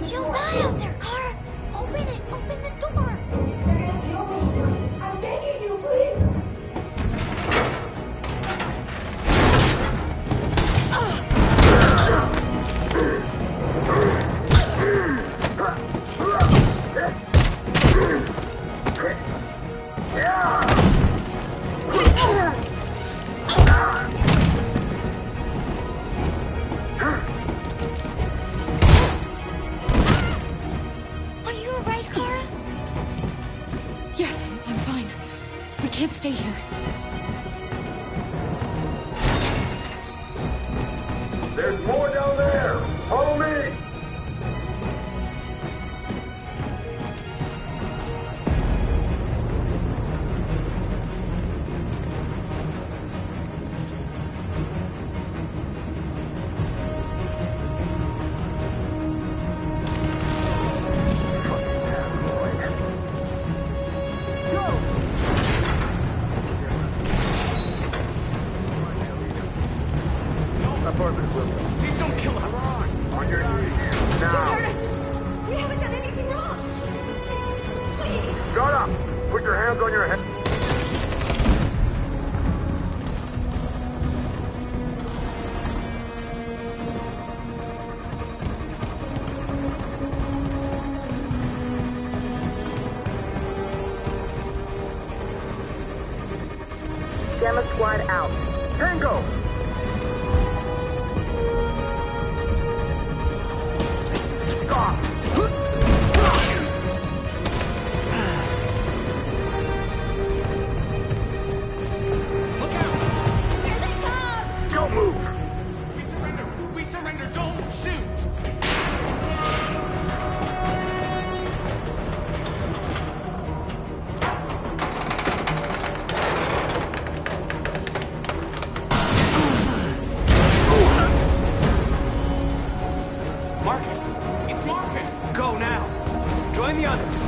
She'll die out there, Kara. Open it. Open the door. I'm begging you, please. Are you alright, Kara? Yes, I'm fine. We can't stay here. There's more down there! Follow me! Apartment William. Please don't kill us! On your knees. Now. Don't hurt us! We haven't done anything wrong! Please! Shut up! Put your hands on your head. Gamma Squad out. Tango! Stop! Look out! Here they come! Don't move! We surrender! We surrender! Don't shoot! Marcus! It's Marcus! Go now. Join the others.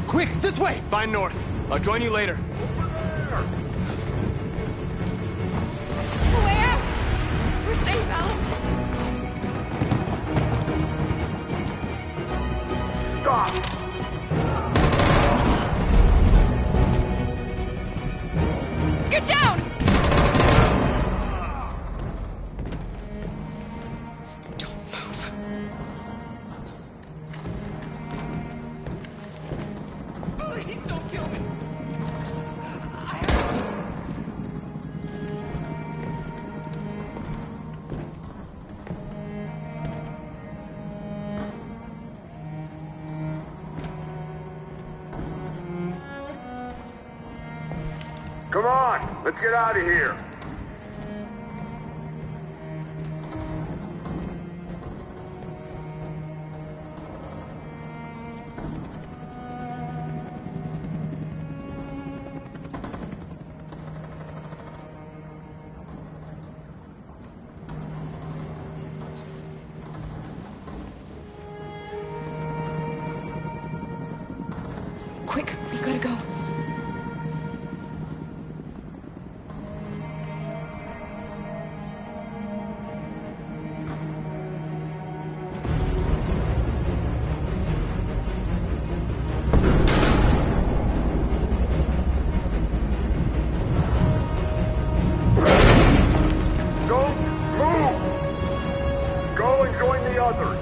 Quick, this way! Find North. I'll join you later. Way out! We're safe, Alice. Let's get out of here. Quick, we gotta go. Don't move! Go and join the others.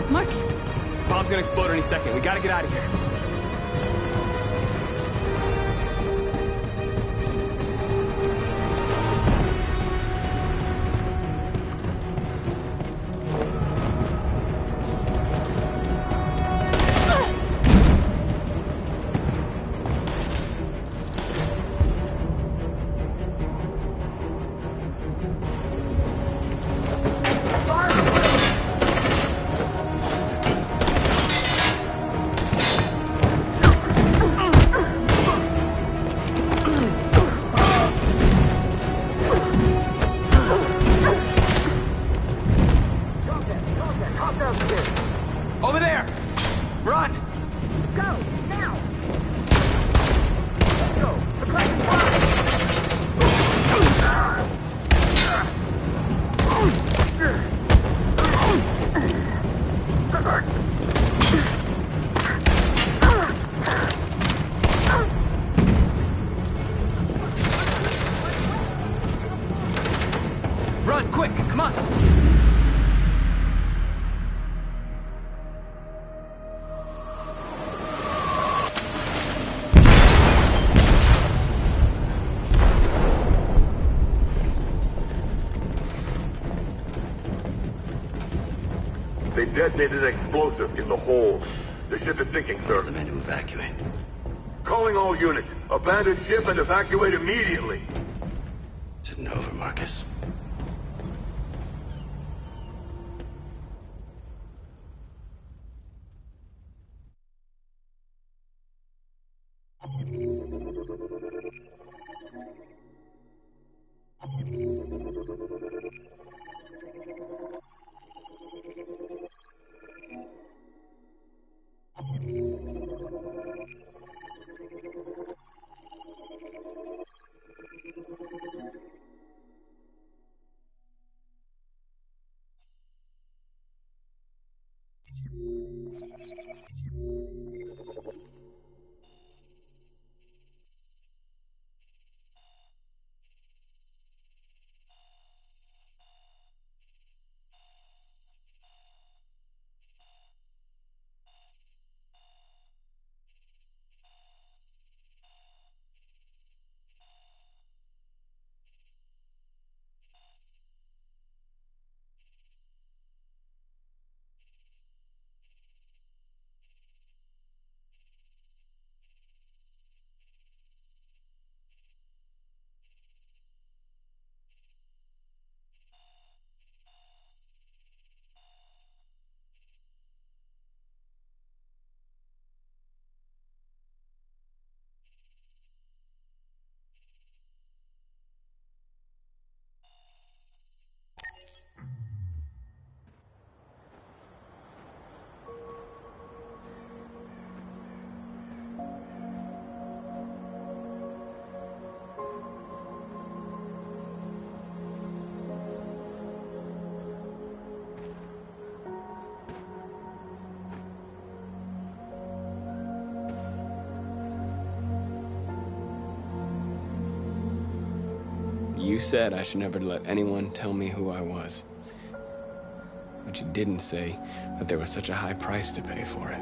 Marcus! Bomb's gonna explode any second. We gotta get out of here. Over there! Run! Go, now! Let's go! Suppressing Run, quick! Come on! They detonated an explosive in the hold. The ship is sinking, sir. The men to evacuate. Calling all units. Abandon ship and evacuate immediately. Is it over, Marcus? You said I should never let anyone tell me who I was. But you didn't say that there was such a high price to pay for it.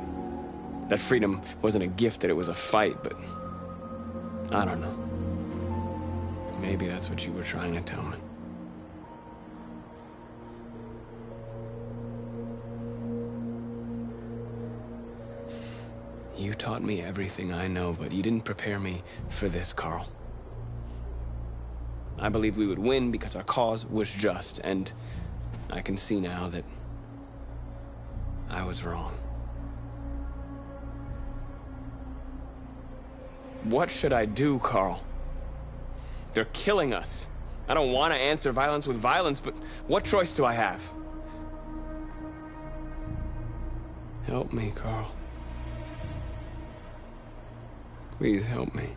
That freedom wasn't a gift, that it was a fight, but... I don't know. Maybe that's what you were trying to tell me. You taught me everything I know, but you didn't prepare me for this, Carl. I believed we would win because our cause was just, and I can see now that I was wrong. What should I do, Carl? They're killing us. I don't want to answer violence with violence, but what choice do I have? Help me, Carl. Please help me.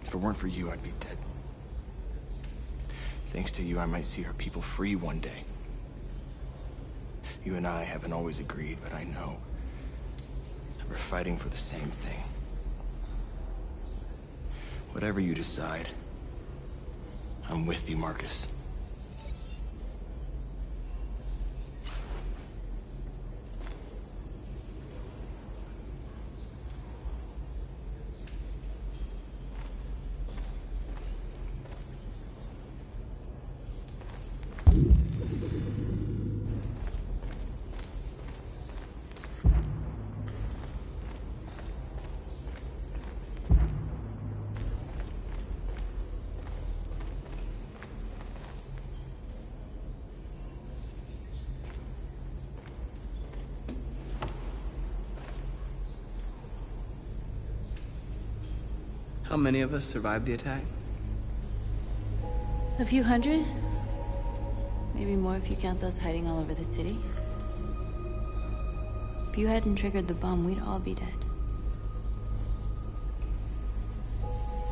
If it weren't for you, I'd be dead. Thanks to you, I might see our people free one day. You and I haven't always agreed, but I know we're fighting for the same thing. Whatever you decide, I'm with you, Marcus. How many of us survived the attack? A few hundred? Maybe more if you count those hiding all over the city. If you hadn't triggered the bomb, we'd all be dead.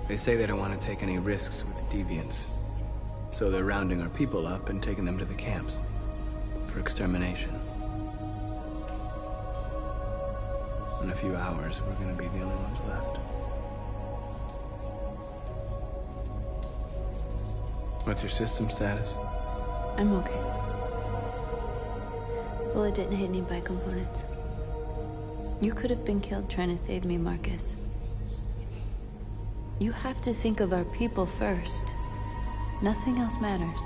They say they don't want to take any risks with deviants. So they're rounding our people up and taking them to the camps for extermination. In a few hours, we're gonna be the only ones left. What's your system status? I'm okay. Bullet didn't hit any bicomponents. You could have been killed trying to save me, Marcus. You have to think of our people first. Nothing else matters.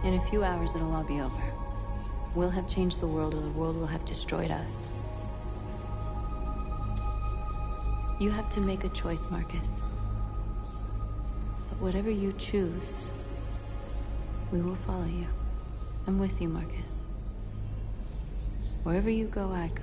In a few hours, it'll all be over. We'll have changed the world, or the world will have destroyed us. You have to make a choice, Marcus. But whatever you choose, we will follow you. I'm with you, Marcus. Wherever you go, I go.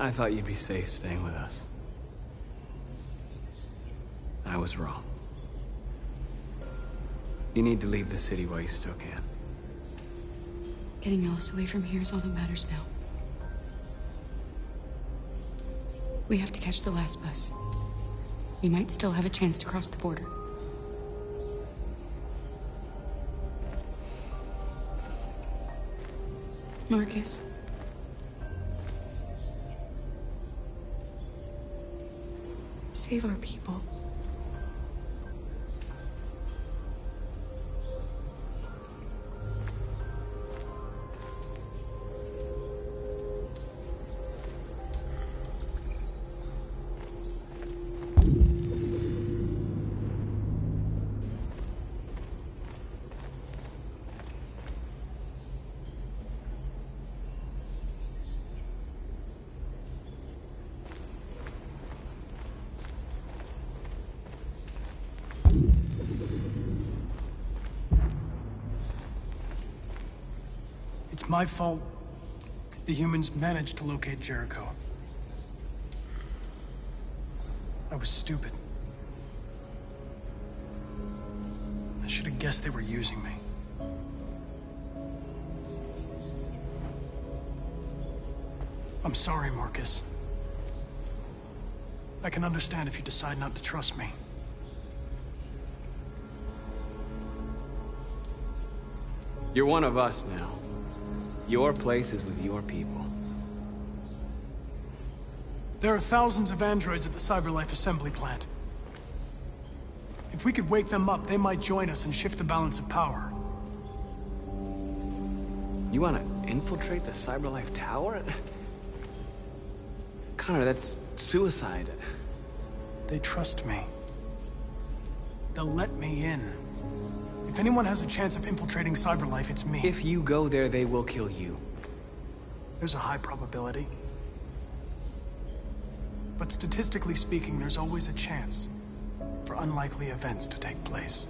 I thought you'd be safe staying with us. I was wrong. You need to leave the city while you still can. Getting Alice away from here is all that matters now. We have to catch the last bus. We might still have a chance to cross the border. Marcus. Save our people. It's my fault the humans managed to locate Jericho. I was stupid. I should have guessed they were using me. I'm sorry, Marcus. I can understand if you decide not to trust me. You're one of us now. Your place is with your people. There are thousands of androids at the CyberLife assembly plant. If we could wake them up, they might join us and shift the balance of power. You want to infiltrate the CyberLife tower? Connor, that's suicide. They trust me. They'll let me in. If anyone has a chance of infiltrating CyberLife, it's me. If you go there, they will kill you. There's a high probability. But statistically speaking, there's always a chance for unlikely events to take place.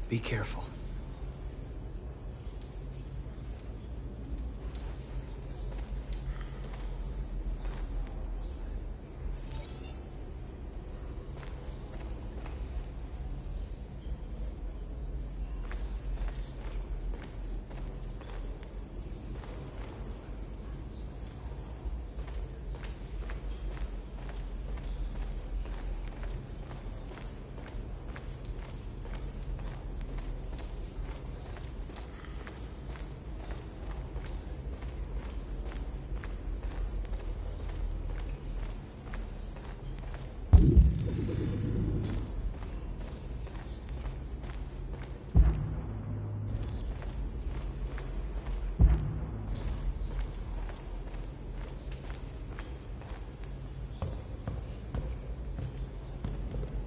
Be careful.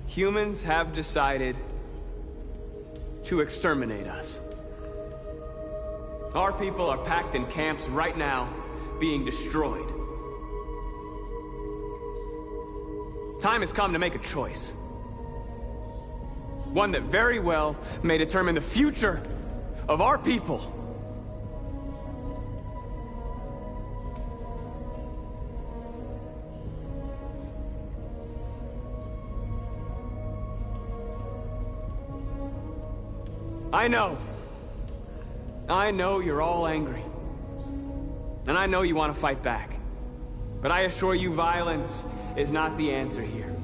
Humans have decided to exterminate us. Our people are packed in camps right now, being destroyed. Time has come to make a choice. One that very well may determine the future of our people. I know you're all angry. And I know you want to fight back. But I assure you, violence is not the answer here.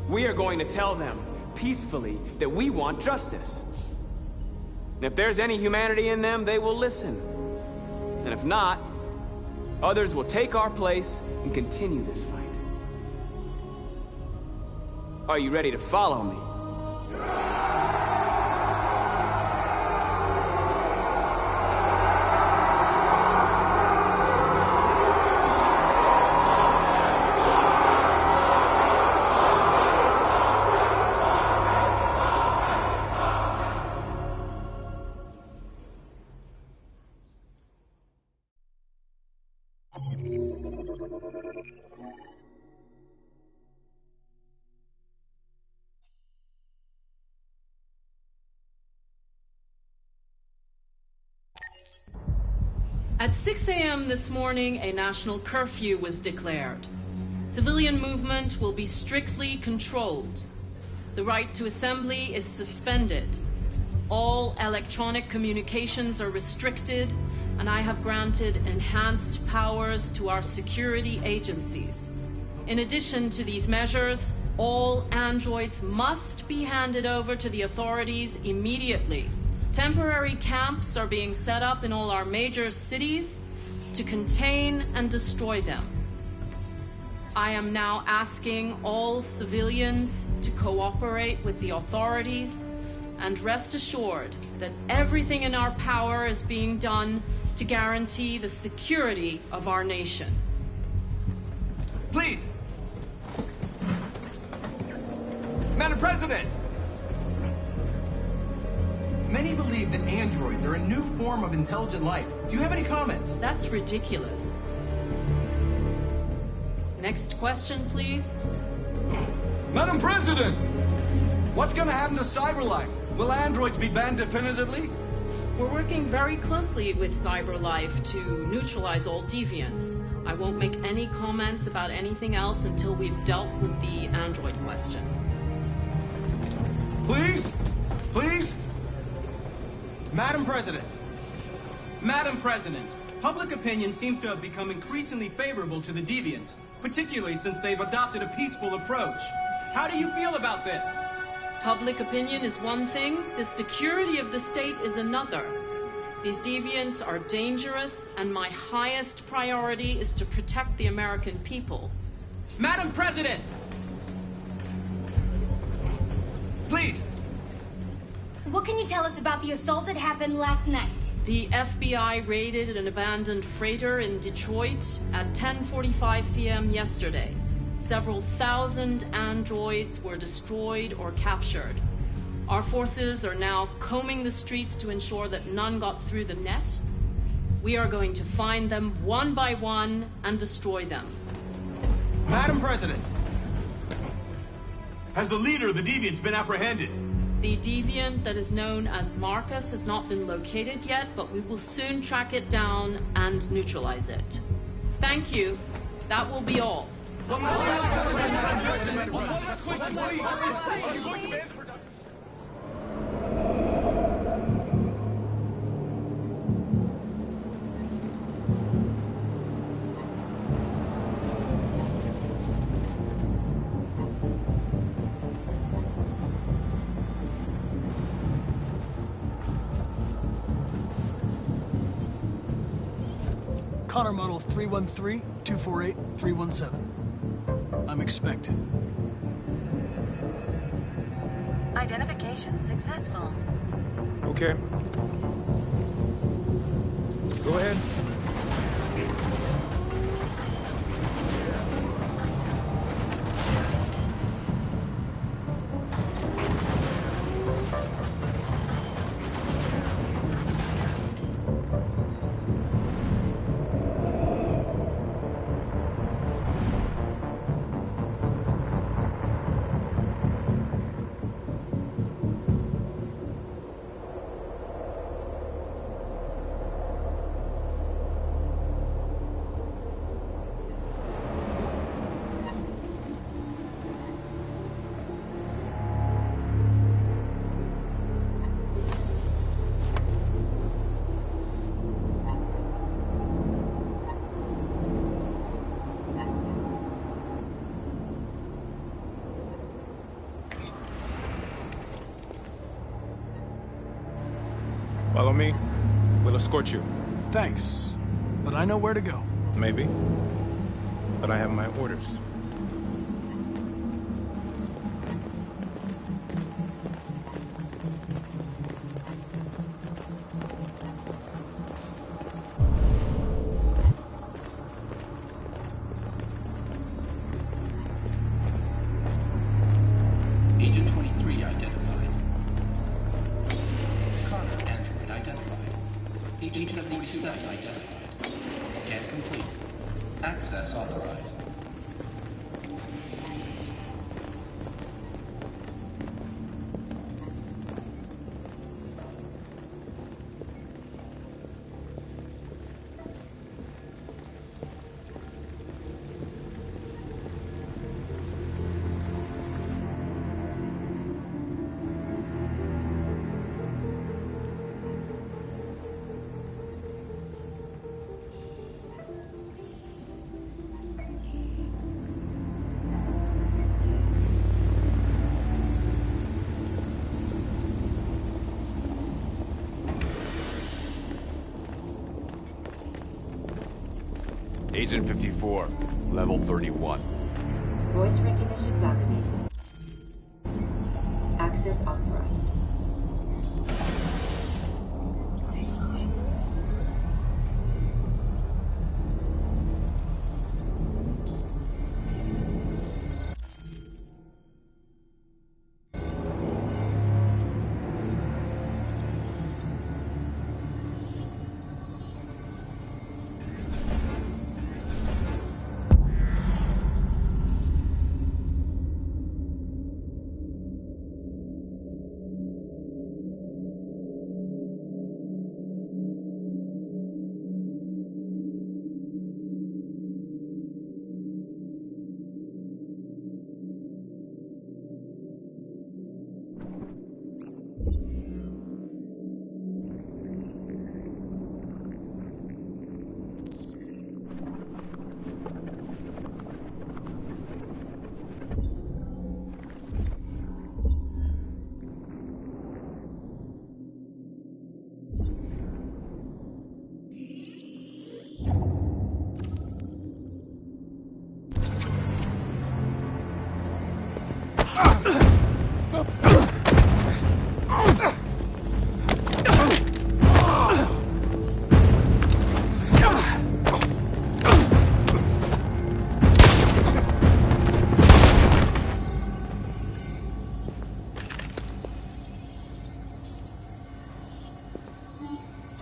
We are going to tell them, peacefully, that we want justice. And if there's any humanity in them, they will listen. And if not, others will take our place and continue this fight. Are you ready to follow me? At 6 a.m. this morning, a national curfew was declared. Civilian movement will be strictly controlled. The right to assembly is suspended. All electronic communications are restricted, and I have granted enhanced powers to our security agencies. In addition to these measures, all androids must be handed over to the authorities immediately. Temporary camps are being set up in all our major cities to contain and destroy them. I am now asking all civilians to cooperate with the authorities and rest assured that everything in our power is being done to guarantee the security of our nation. Please! Madam President! Many believe that androids are a new form of intelligent life. Do you have any comment? That's ridiculous. Next question, please. Madam President! What's gonna happen to CyberLife? Will androids be banned definitively? We're working very closely with CyberLife to neutralize all deviants. I won't make any comments about anything else until we've dealt with the android question. Please? Please? Madam President. Madam President, public opinion seems to have become increasingly favorable to the deviants, particularly since they've adopted a peaceful approach. How do you feel about this? Public opinion is one thing, the security of the state is another. These deviants are dangerous, and my highest priority is to protect the American people. Madam President! Please! What can you tell us about the assault that happened last night? The FBI raided an abandoned freighter in Detroit at 10:45 p.m. yesterday. Several thousand androids were destroyed or captured. Our forces are now combing the streets to ensure that none got through the net. We are going to find them one by one and destroy them. Madam President! Has the leader of the deviants been apprehended? The deviant that is known as Marcus has not been located yet, but we will soon track it down and neutralize it. Thank you. That will be all. Connor model 313-248-317. I'm expected. Identification successful. Okay. Go ahead. Follow me. We'll escort you. Thanks, but I know where to go. Maybe. But I have my orders. Agent 23 identified. Connor android identified. Agent 77 identified. Scan complete. Access authorized. Agent 54, level 31. Voice recognition validated. Access authorized.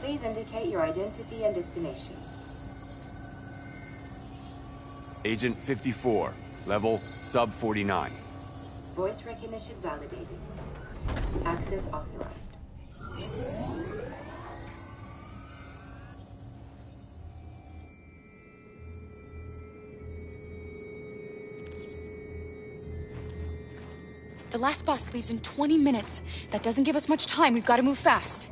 Please indicate your identity and destination. Agent 54, level sub 49. Voice recognition validated. Access authorized. The last bus leaves in 20 minutes. That doesn't give us much time. We've got to move fast.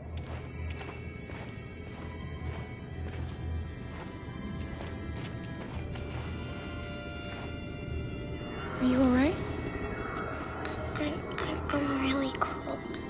Are you all right? I'm really cold.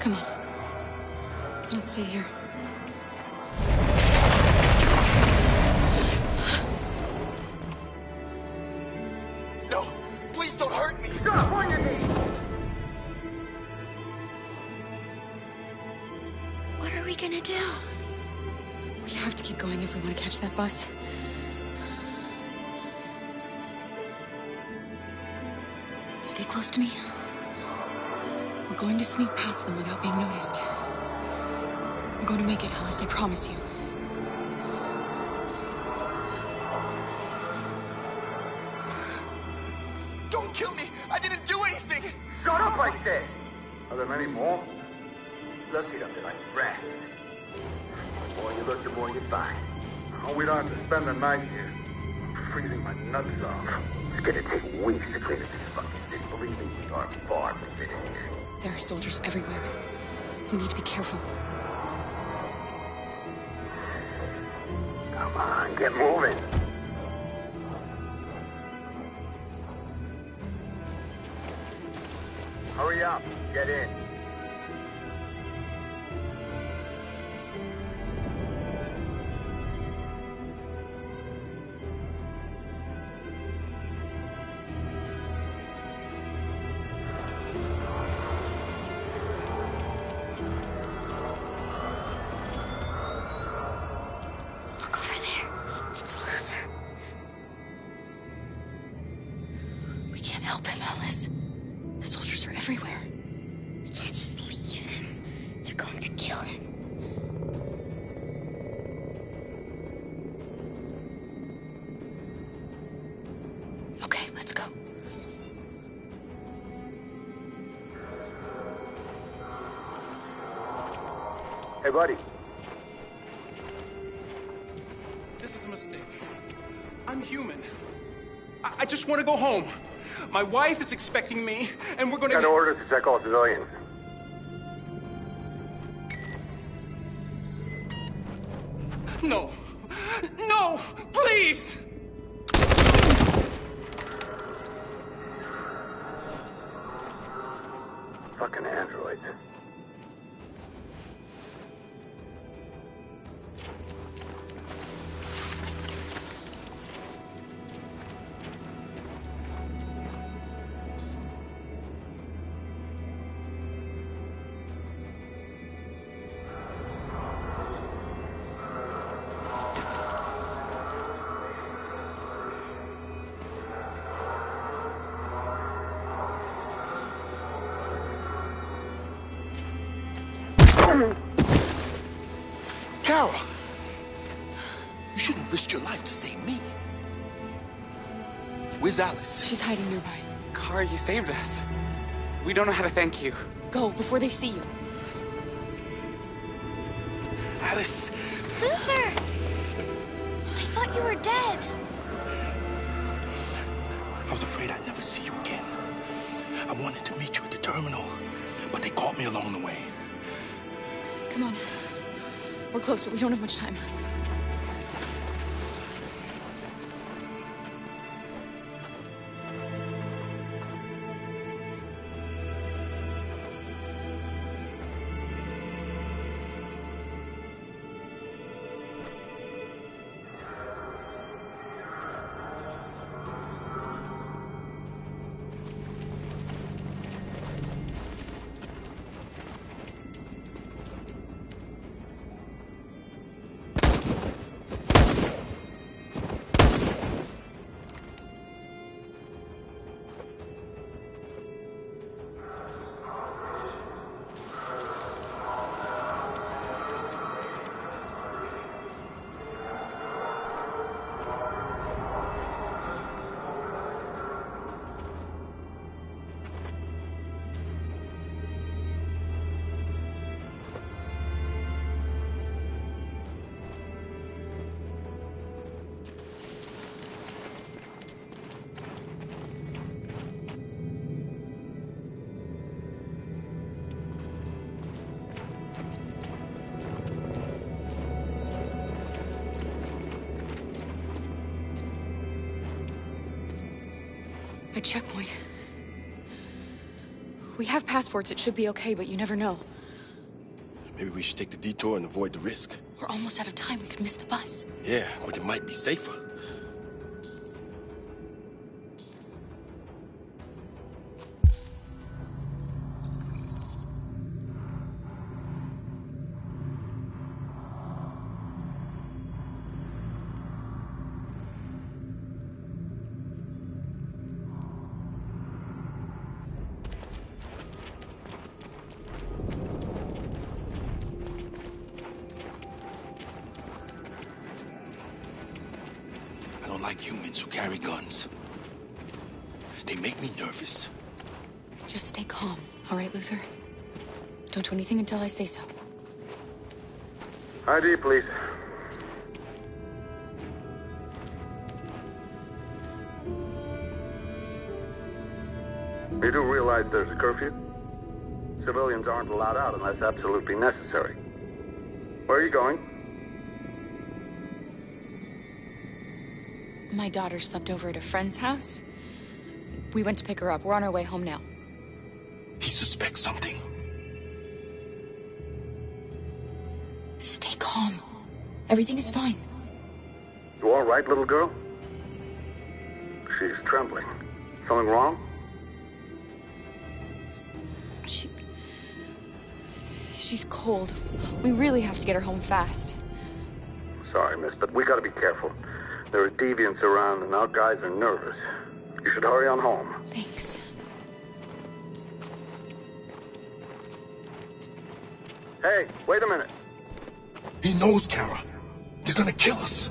Come on. Let's not stay here. No! Please don't hurt me! Stop on your knees! What are we gonna do? We have to keep going if we want to catch that bus. Stay close to me. We're going to sneak past them without being noticed. We're going to make it, Alice, I promise you. Don't kill me! I didn't do anything! Shut up, I said! Are there many more? Look it up, they're like rats. The more you look, the more you find. Oh, we don't have to spend the night here. I'm freezing my nuts off. It's gonna take weeks to clean up this fucking city. Believe me, we are far from finished. There are soldiers everywhere. We need to be careful. Come on, get moving. Hurry up, get in. We can't help him, Alice. The soldiers are everywhere. Hey, buddy. This is a mistake. I'm human. I just want to go home. My wife is expecting me, and we're gonna... Got orders to check all civilians. No. No! Please! Fucking androids. Kara! You shouldn't risk your life to save me. Where's Alice? She's hiding nearby. Kara, you saved us. We don't know how to thank you. Go, before they see you. Alice! Luther! I thought you were dead. I was afraid I'd never see you again. I wanted to meet you at the terminal, but they caught me along the way. Come on. We're close, but we don't have much time. A checkpoint. We have passports, it should be okay, but you never know. Maybe we should take the detour and avoid the risk. We're almost out of time, we could miss the bus. Yeah, but it might be safer. I don't like humans who carry guns. They make me nervous. Just stay calm, all right, Luther? Don't do anything until I say so. ID, please. You do realize there's a curfew? Civilians aren't allowed out unless absolutely necessary. Where are you going? My daughter slept over at a friend's house. We went to pick her up. We're on our way home now. He suspects something. Stay calm. Everything is fine. You all right, little girl? She's trembling. Something wrong? She's cold. We really have to get her home fast. Sorry, miss, but we gotta be careful. There are deviants around and our guys are nervous. You should hurry on home. Thanks. Hey, wait a minute. He knows, Kara. They're gonna kill us.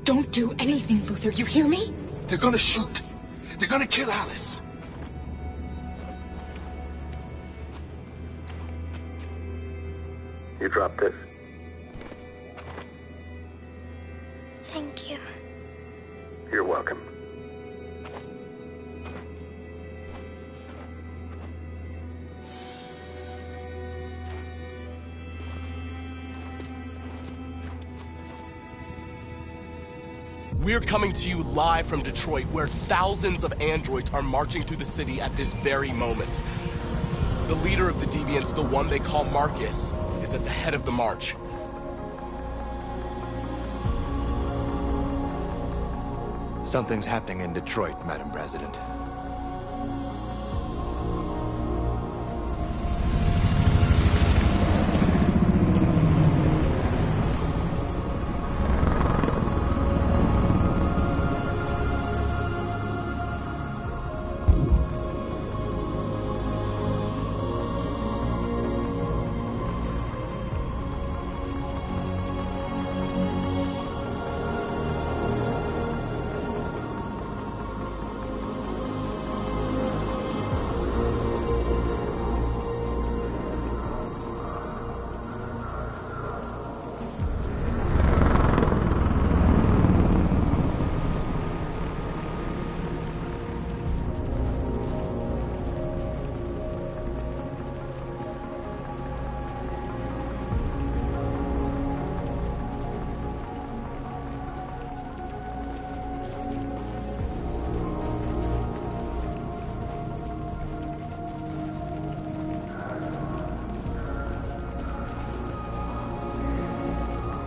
Don't do anything, Luther. You hear me? They're gonna shoot. They're gonna kill Alice. You drop this. Thank you. You're welcome. We're coming to you live from Detroit, where thousands of androids are marching through the city at this very moment. The leader of the Deviants, the one they call Marcus, is at the head of the march. Something's happening in Detroit, Madam President.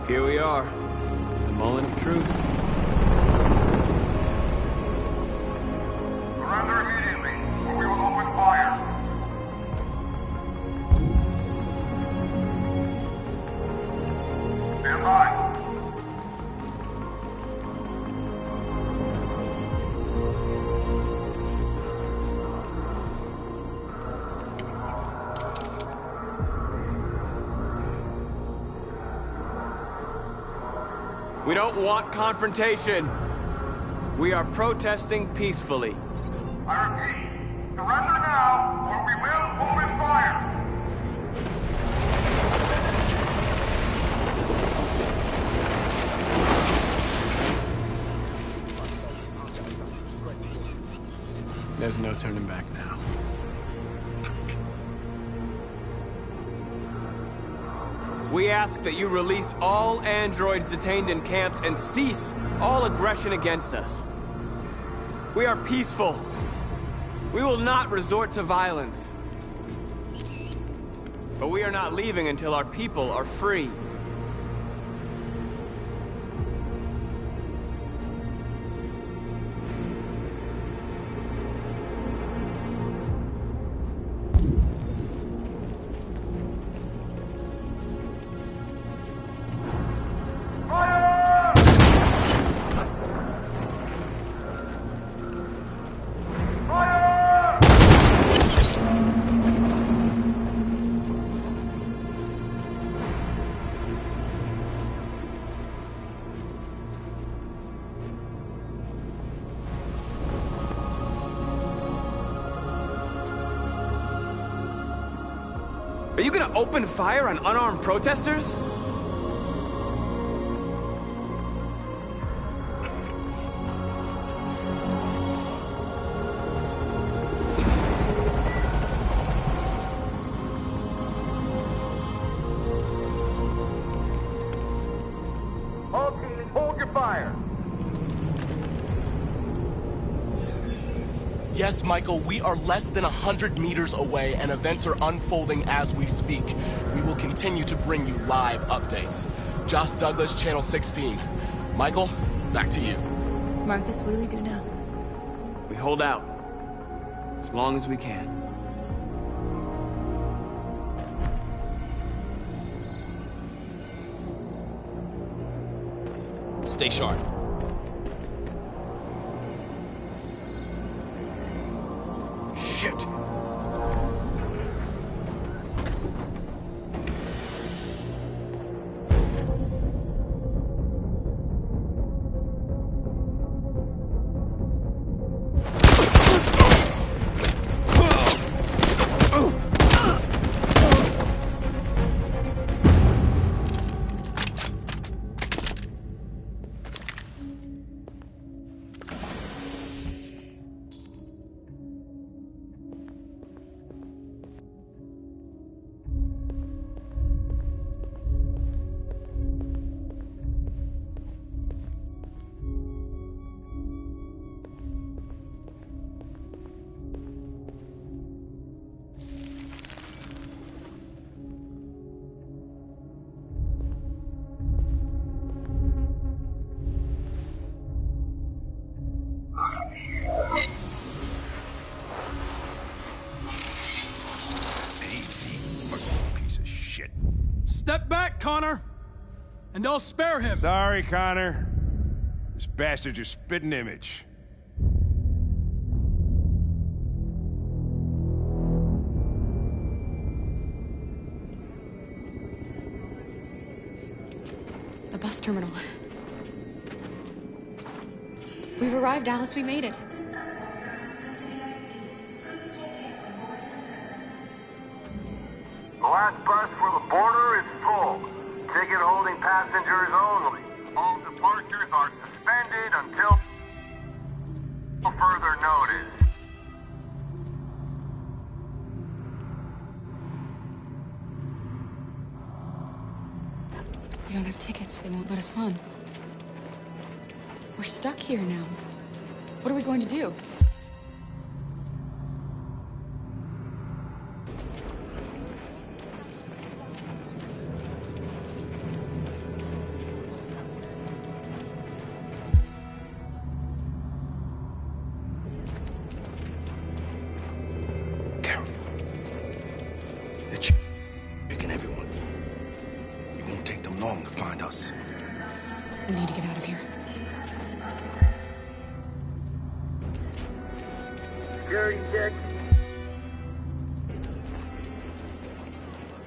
Here we are, the Mullen of Truth. Surrender immediately, or we will open fire. Stand by. We don't want confrontation. We are protesting peacefully. I repeat, surrender now, or we will open fire. There's no turning back now. We ask that you release all androids detained in camps and cease all aggression against us. We are peaceful. We will not resort to violence. But we are not leaving until our people are free. Are you gonna open fire on unarmed protesters? All teams, hold your fire. Yes, Michael, we are less than 100 meters away and events are unfolding as we speak. We will continue to bring you live updates. Josh Douglas, Channel 16. Michael, back to you. Marcus, what do we do now? We hold out. As long as we can. Stay sharp. Shit. Connor, and I'll spare him. Sorry, Connor. This bastard's your spitting image. The bus terminal. We've arrived, Alice. We made it. The last bus for the border is full. Ticket holding passengers only. All departures are suspended until further notice. We don't have tickets. They won't let us on. We're stuck here now. What are we going to do? Picking everyone. It won't take them long to find us. We need to get out of here. Security check.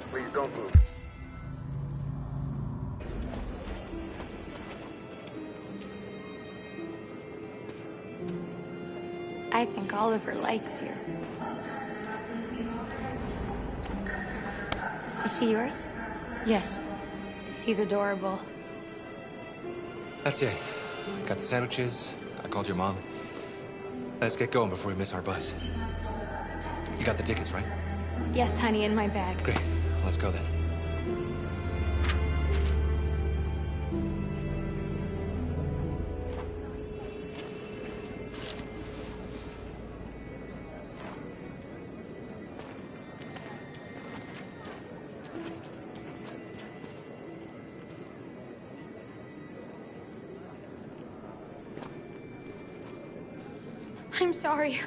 Please don't move. I think Oliver likes you. Is she yours? Yes. She's adorable. That's it. Got the sandwiches. I called your mom. Let's get going before we miss our bus. You got the tickets, right? Yes, honey, in my bag. Great. Let's go then. I'm sorry.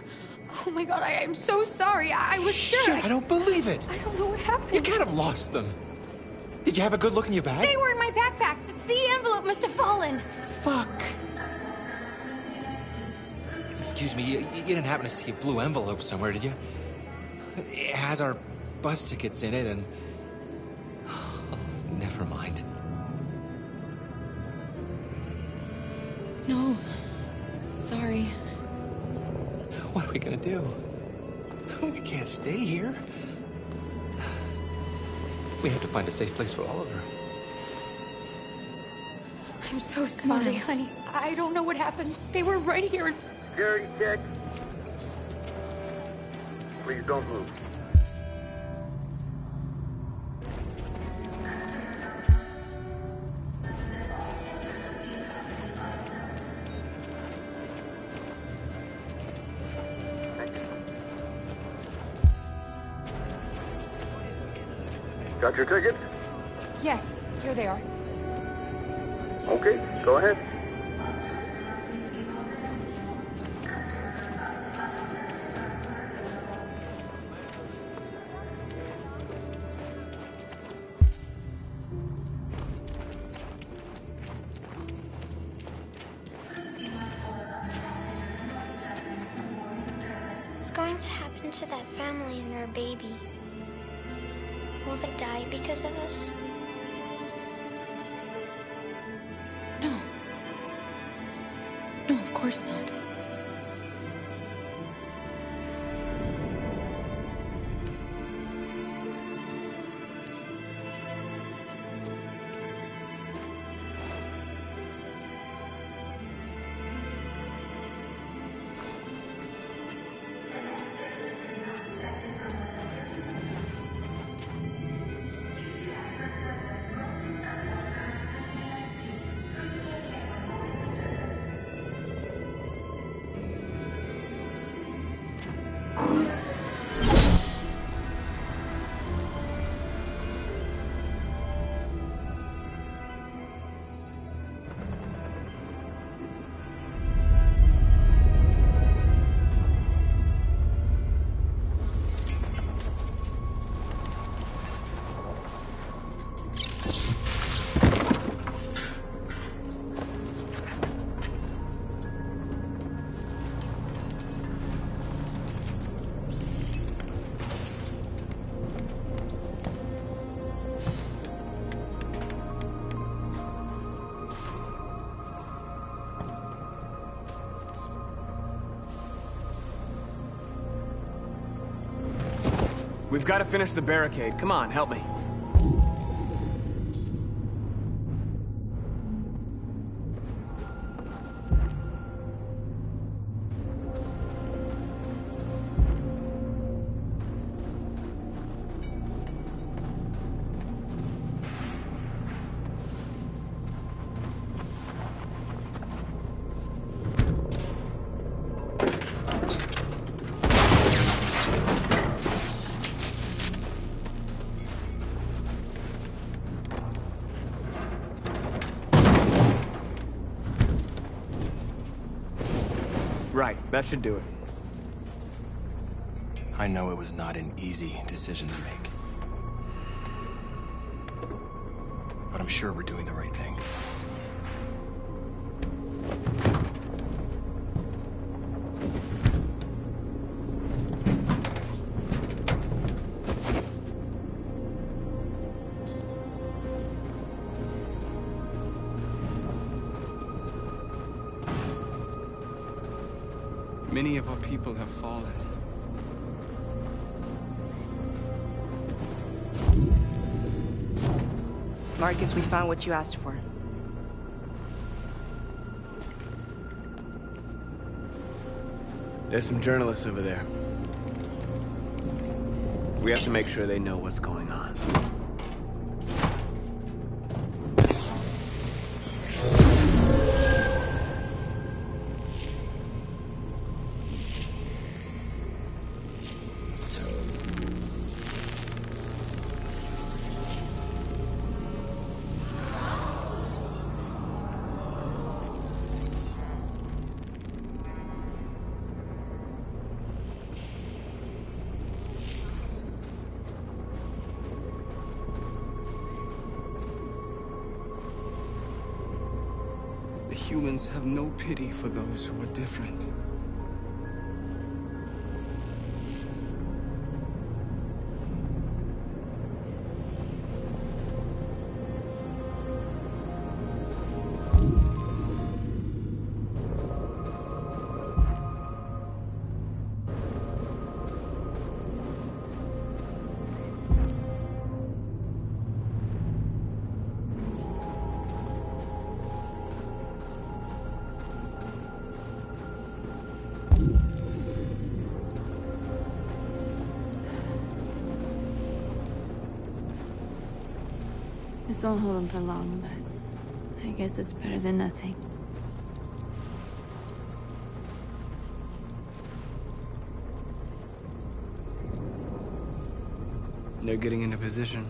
Oh my god, I'm so sorry. I was sure. Shit, I don't believe it. I don't know what happened. You can't have lost them. Did you have a good look in your bag? They were in my backpack. The envelope must have fallen. Fuck. Excuse me, you didn't happen to see a blue envelope somewhere, did you? It has our bus tickets in it and... never mind. No. Sorry. What are we gonna do? We can't stay here. We have to find a safe place for Oliver. I'm so sorry, honey. I don't know what happened. They were right here. Security check. Please don't move. Got your tickets? Yes, here they are. Okay, go ahead. What's going to happen to that family and their baby? Will they die because of us? No. No, of course not. We've got to finish the barricade. Come on, help me. Right, that should do it. I know it was not an easy decision to make. But I'm sure we're doing the right thing. Many of our people have fallen. Marcus, we found what you asked for. There's some journalists over there. We have to make sure they know what's going on. Humans have no pity for those who are different. This won't hold him for long, but I guess it's better than nothing. They're getting into position.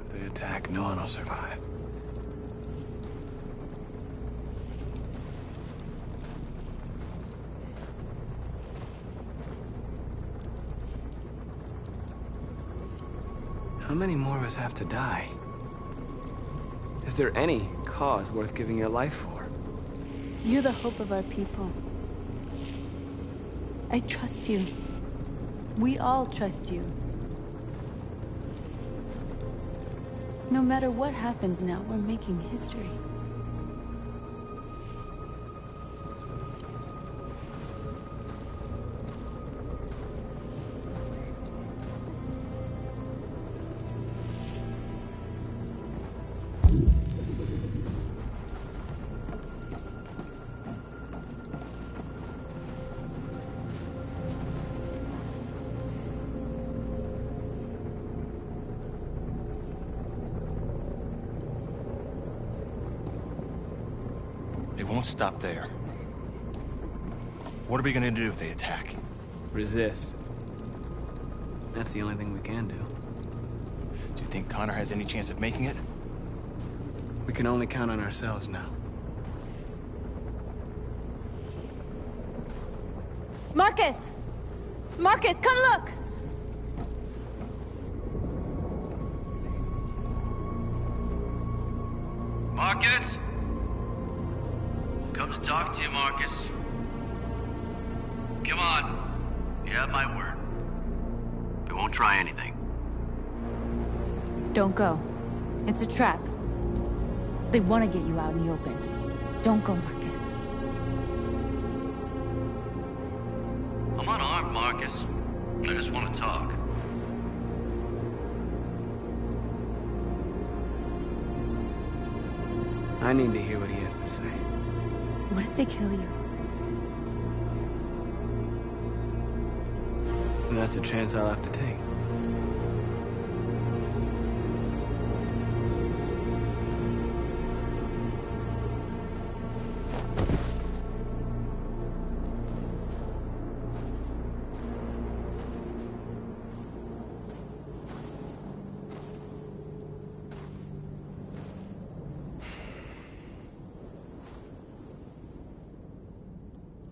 If they attack, no one will survive. How many more of us have to die? Is there any cause worth giving your life for? You're the hope of our people. I trust you. We all trust you. No matter what happens now, we're making history. They won't stop there. What are we gonna do if they attack? Resist. That's the only thing we can do. Do you think Connor has any chance of making it? We can only count on ourselves now. Marcus! Marcus, come look! Marcus? I've come to talk to you, Marcus. Come on. You have my word. We won't try anything. Don't go. It's a trap. They want to get you out in the open. Don't go, Marcus. I'm unarmed, Marcus. I just want to talk. I need to hear what he has to say. What if they kill you? And that's a chance I'll have to take.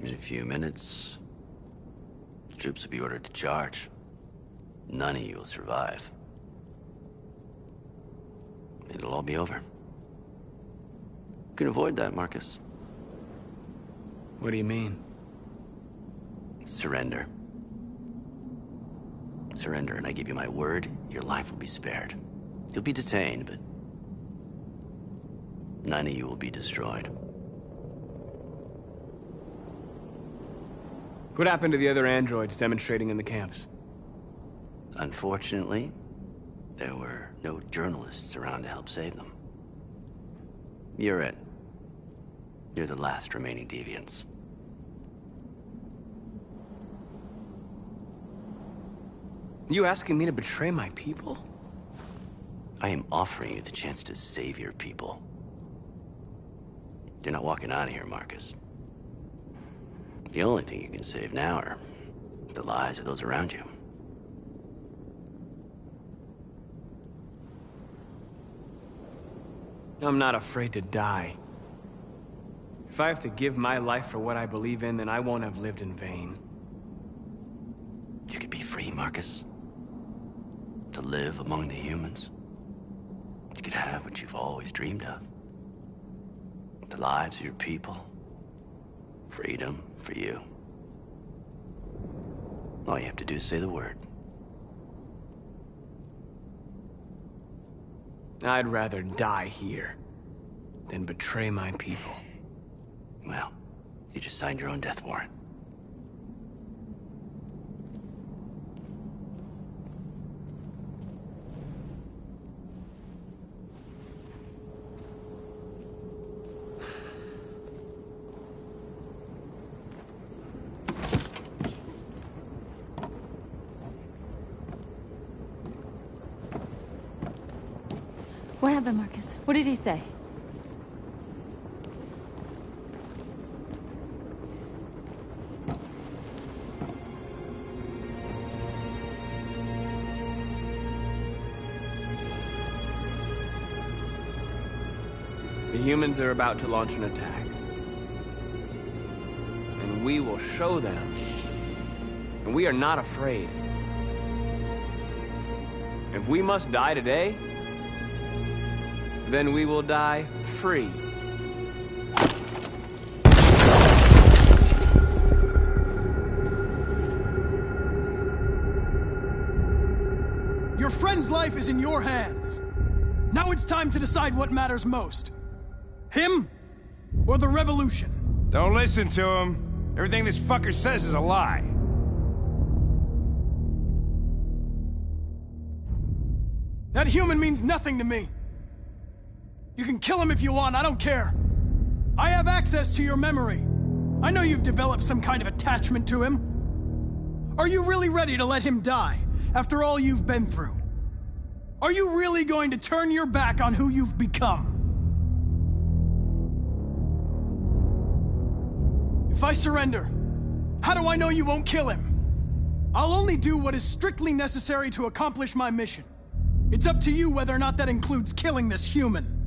In a few minutes, the troops will be ordered to charge. None of you will survive. It'll all be over. You can avoid that, Marcus. What do you mean? Surrender. Surrender, and I give you my word, your life will be spared. You'll be detained, but none of you will be destroyed. What happened to the other androids demonstrating in the camps? Unfortunately, there were no journalists around to help save them. You're it. You're the last remaining deviants. You asking me to betray my people? I am offering you the chance to save your people. You're not walking out of here, Marcus. The only thing you can save now are the lives of those around you. I'm not afraid to die. If I have to give my life for what I believe in, then I won't have lived in vain. You could be free, Marcus. To live among the humans. You could have what you've always dreamed of. The lives of your people. Freedom for you. All you have to do is say the word. I'd rather die here than betray my people. Well, you just signed your own death warrant. What happened, Marcus? What did he say? The humans are about to launch an attack. And we will show them. And we are not afraid. If we must die today, then we will die free. Your friend's life is in your hands. Now it's time to decide what matters most. Him or the revolution? Don't listen to him. Everything this fucker says is a lie. That human means nothing to me. You can kill him if you want, I don't care. I have access to your memory. I know you've developed some kind of attachment to him. Are you really ready to let him die after all you've been through? Are you really going to turn your back on who you've become? If I surrender, how do I know you won't kill him? I'll only do what is strictly necessary to accomplish my mission. It's up to you whether or not that includes killing this human.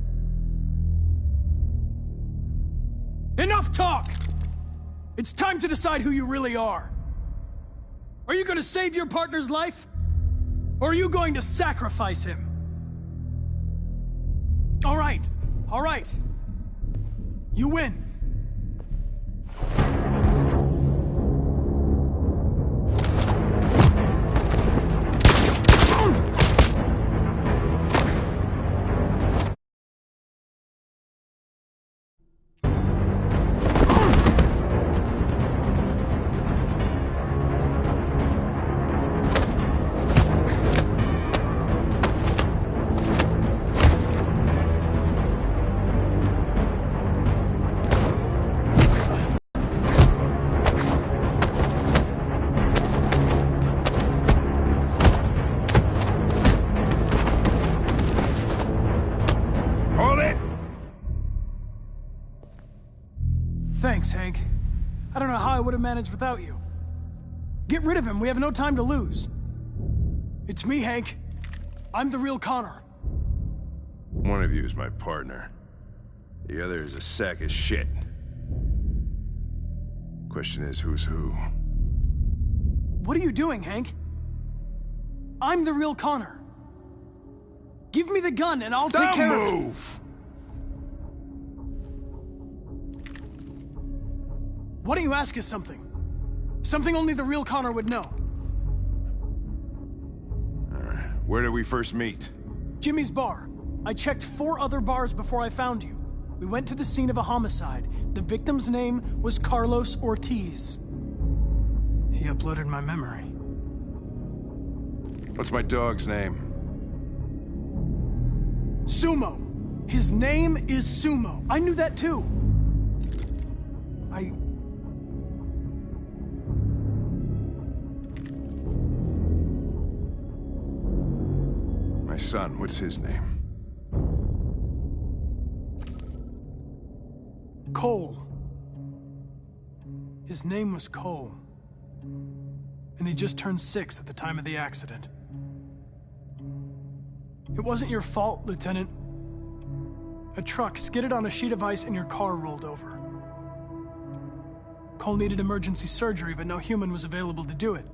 Enough talk! It's time to decide who you really are. Are you going to save your partner's life? Or are you going to sacrifice him? All right. You win. Thanks, Hank. I don't know how I would have managed without you. Get rid of him, we have no time to lose. It's me, Hank. I'm the real Connor. One of you is my partner. The other is a sack of shit. Question is, who's who? What are you doing, Hank? I'm the real Connor. Give me the gun and I'll take care of it. Don't move! Why don't you ask us something? Something only the real Connor would know. Alright, where did we first meet? Jimmy's bar. I checked 4 other bars before I found you. We went to the scene of a homicide. The victim's name was Carlos Ortiz. He uploaded my memory. What's my dog's name? Sumo. His name is Sumo. I knew that too. My son, what's his name? Cole. His name was Cole. And he just turned 6 at the time of the accident. It wasn't your fault, Lieutenant. A truck skidded on a sheet of ice and your car rolled over. Cole needed emergency surgery, but no human was available to do it.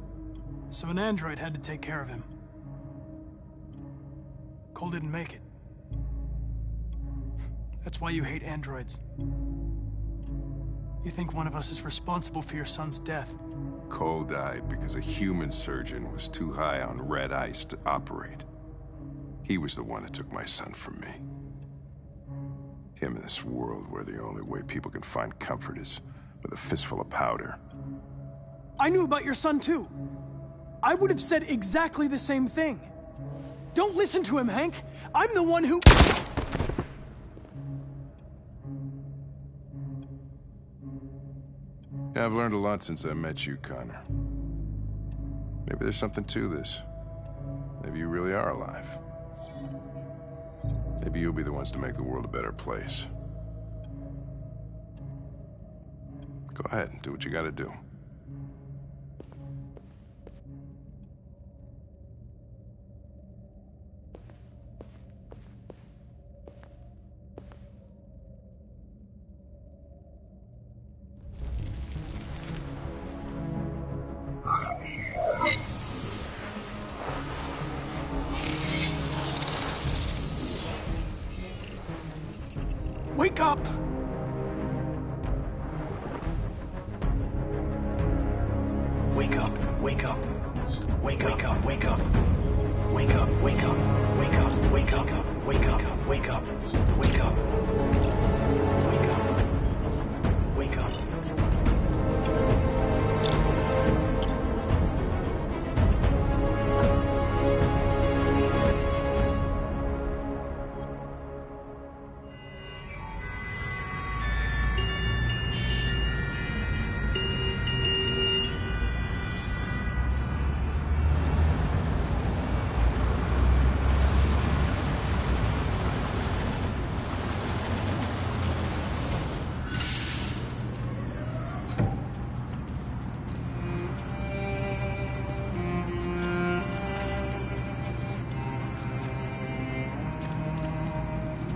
So an android had to take care of him. Cole didn't make it. That's why you hate androids. You think one of us is responsible for your son's death. Cole died because a human surgeon was too high on red ice to operate. He was the one that took my son from me. Him in this world where the only way people can find comfort is with a fistful of powder. I knew about your son too. I would have said exactly the same thing. Don't listen to him, Hank. I'm the one who... Yeah, I've learned a lot since I met you, Connor. Maybe there's something to this. Maybe you really are alive. Maybe you'll be the ones to make the world a better place. Go ahead and do what you gotta do. Wake up! Wake up, wake up. Wake up, wake up. Wake up, wake up. Wake up, wake up. Wake up, wake up. Wake up. Wake up. Wake up.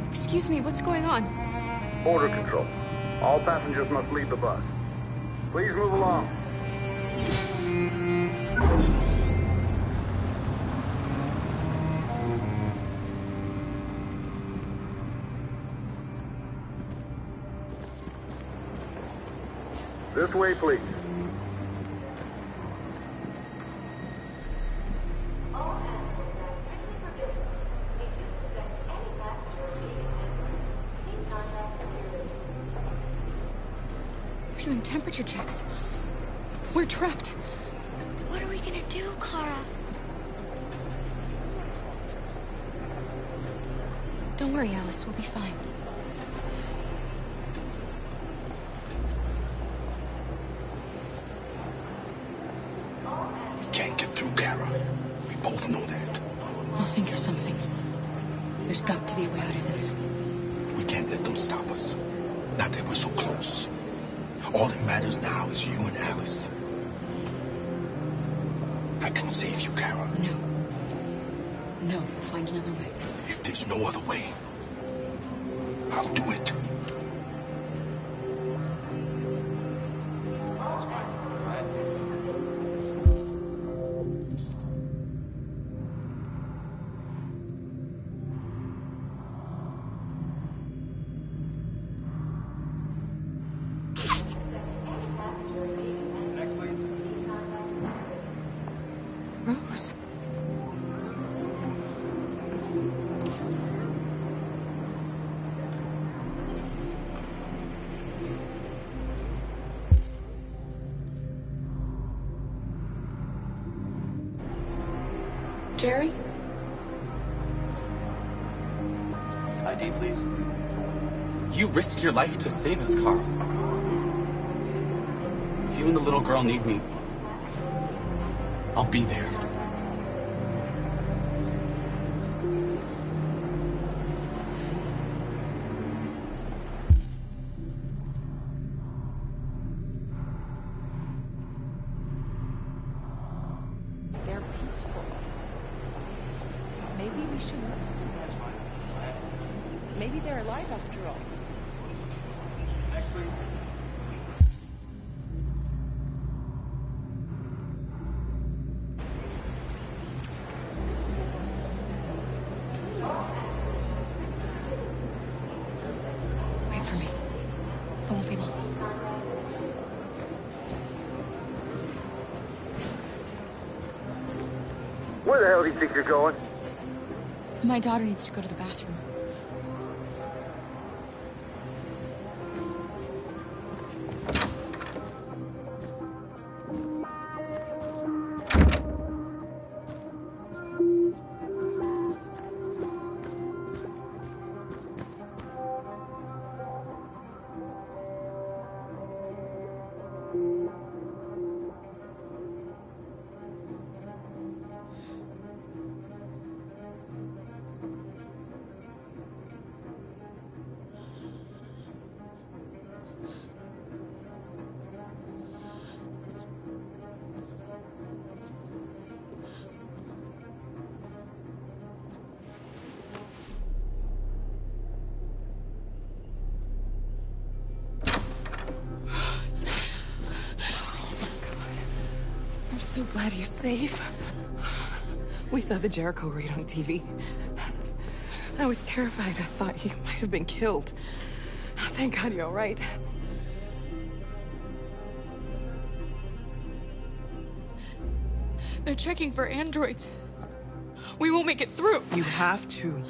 Excuse me, what's going on? Border control. All passengers must leave the bus. Please move along. This way, please. We're doing temperature checks. We're trapped. What are we gonna do, Kara? Don't worry, Alice. We'll be fine. We can't get through, Kara. We both know that. I'll think of something. There's got to be a way out of this. We can't let them stop us. Not that we're so close. All that matters now is you and Alice. I can save you, Kara. No. No, we'll find another way. If there's no other way, I'll do it. Rose. Jerry? ID, please. You risked your life to save us, Carl. If you and the little girl need me, I'll be there. They're peaceful. Maybe we should listen to them. Maybe they're alive after all. Next, please. Wait for me. I won't be long. Where the hell do you think you're going? My daughter needs to go to the bathroom. I'm so glad you're safe. We saw the Jericho raid on TV. I was terrified. I thought you might have been killed. Thank God you're all right. They're checking for androids. We won't make it through. You have to.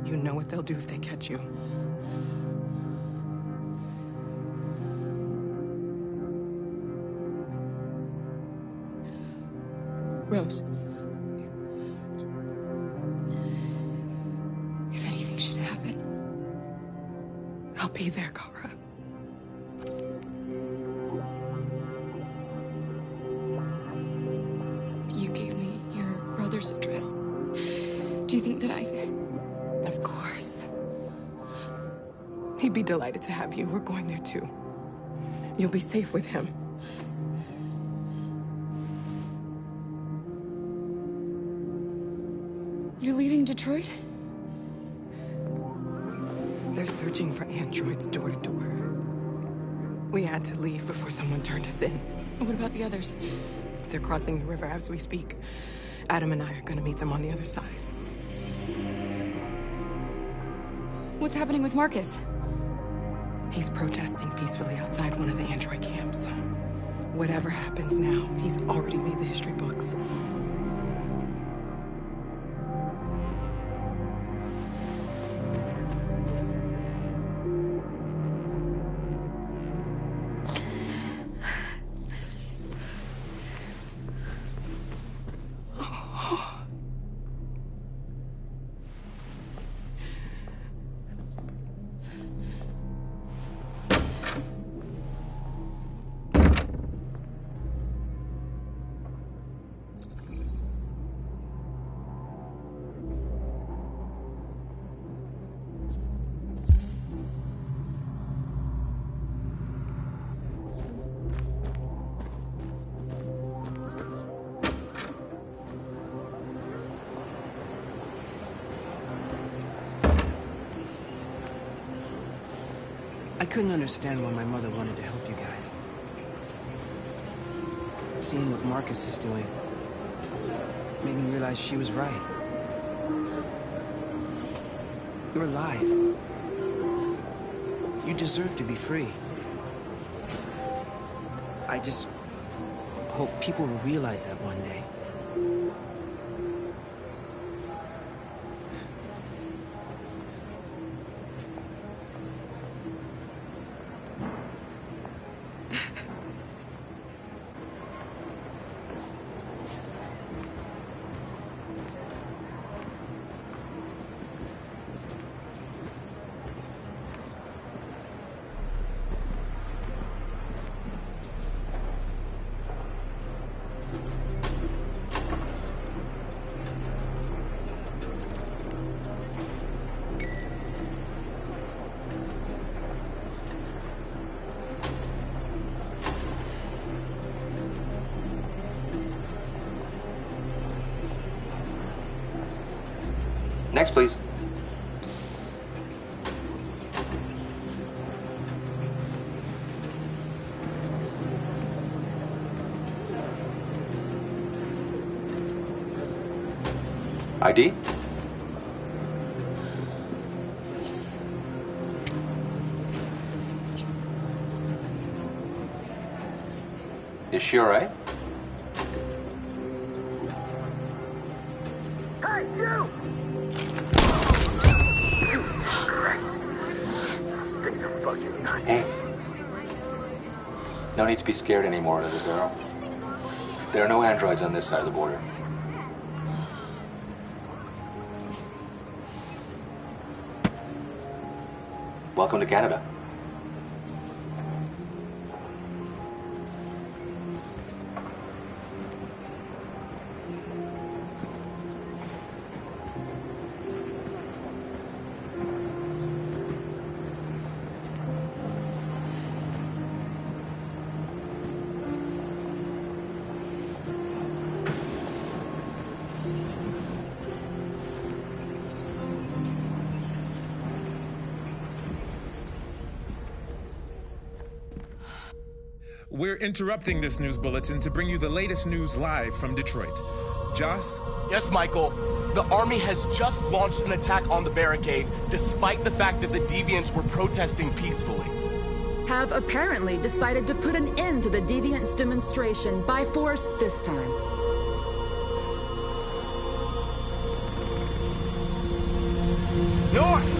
You know what they'll do if they catch you. Rose. If anything should happen, I'll be there, Kara. you gave me your brother's address. Do you think that Of course. He'd be delighted to have you. We're going there too. You'll be safe with him. You're leaving Detroit? They're searching for androids door to door. We had to leave before someone turned us in. What about the others? They're crossing the river as we speak. Adam and I are gonna meet them on the other side. What's happening with Marcus? He's protesting peacefully outside one of the android camps. Whatever happens now, he's already made the history books. I couldn't understand why my mother wanted to help you guys. Seeing what Marcus is doing made me realize she was right. You're alive. You deserve to be free. I just hope people will realize that one day. Next, please. ID? Is she all right? Hey, you! Hey. No need to be scared anymore, little girl. There are no androids on this side of the border. Welcome to Canada. We're interrupting this news bulletin to bring you the latest news live from Detroit. Joss? Yes, Michael. The army has just launched an attack on the barricade, despite the fact that the Deviants were protesting peacefully. Have apparently decided to put an end to the Deviants' demonstration by force this time. North!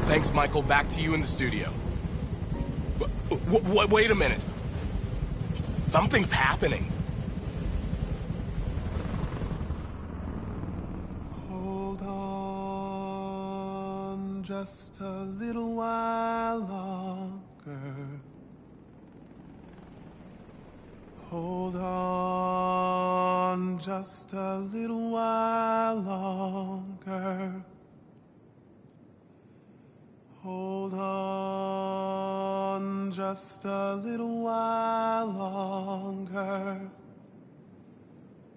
Thanks, Michael. Back to you in the studio. Wait a minute. Something's happening. Hold on just a little while longer. Hold on just a little while longer. Hold on just a little while longer.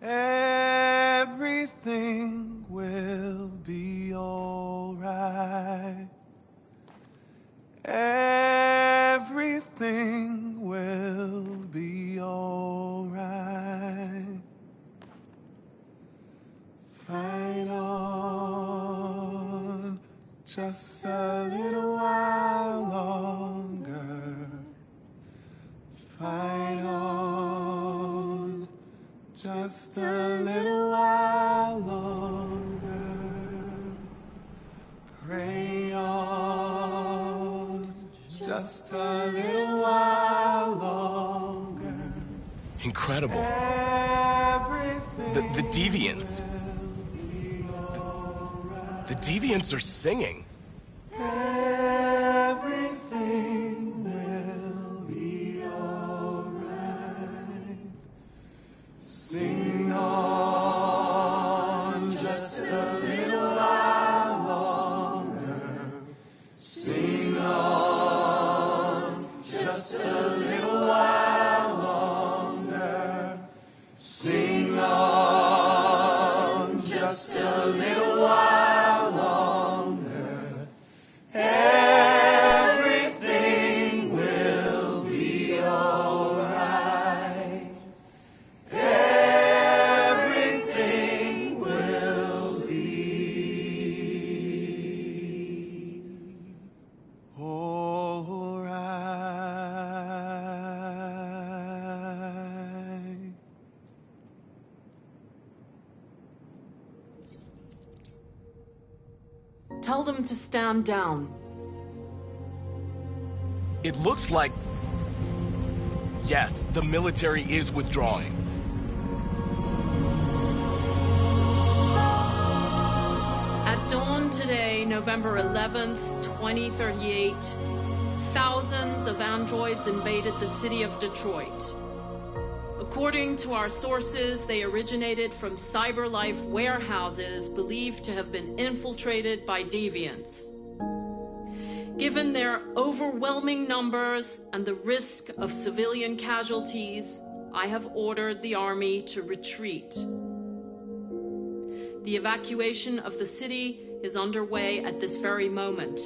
Everything will be all right. Everything will be all right. Fight on just a little while longer. Fight on just a little while longer. Pray on just a little while longer. Incredible. The Deviants. The Deviants are singing. Everything will be all right. Sing on just a little while longer. Sing on just a little while longer. Sing on just a little while longer. Everything will be all right. Everything will be all right. Tell them to stand down. It looks like... Yes, the military is withdrawing. At dawn today, November 11th, 2038, thousands of androids invaded the city of Detroit. According to our sources, they originated from CyberLife warehouses believed to have been infiltrated by deviants. Given their overwhelming numbers and the risk of civilian casualties, I have ordered the army to retreat. The evacuation of the city is underway at this very moment.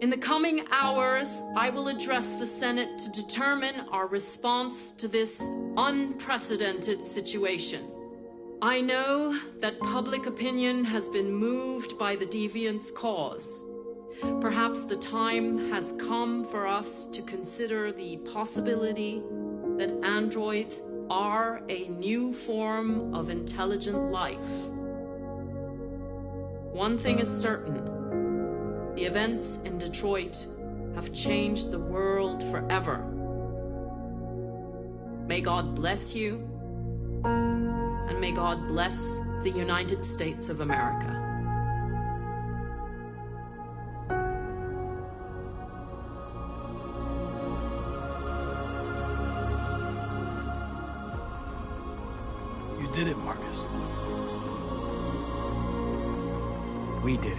In the coming hours, I will address the Senate to determine our response to this unprecedented situation. I know that public opinion has been moved by the Deviants' cause. Perhaps the time has come for us to consider the possibility that androids are a new form of intelligent life. One thing is certain. The events in Detroit have changed the world forever. May God bless you, and may God bless the United States of America. You did it, Marcus. We did it.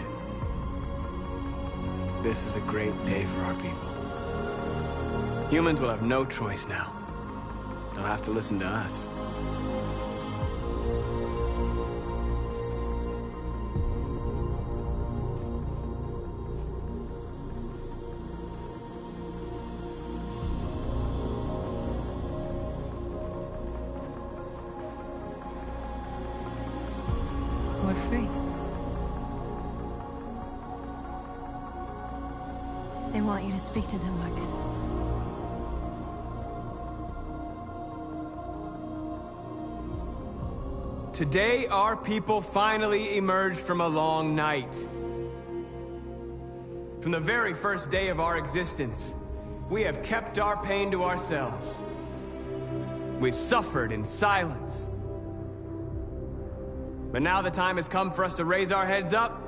This is a great day for our people. Humans will have no choice now. They'll have to listen to us. We're free. They want you to speak to them, Marcus. Today, our people finally emerged from a long night. From the very first day of our existence, we have kept our pain to ourselves. We've suffered in silence. But now the time has come for us to raise our heads up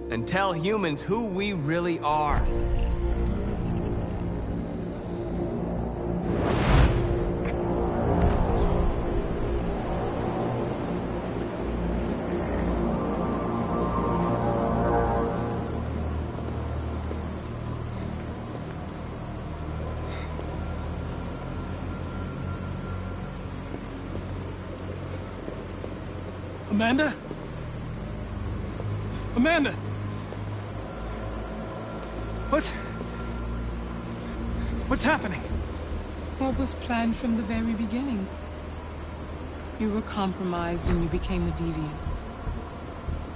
and tell humans who we really are. Amanda? Amanda! What's happening? What was planned from the very beginning? You were compromised and you became a deviant.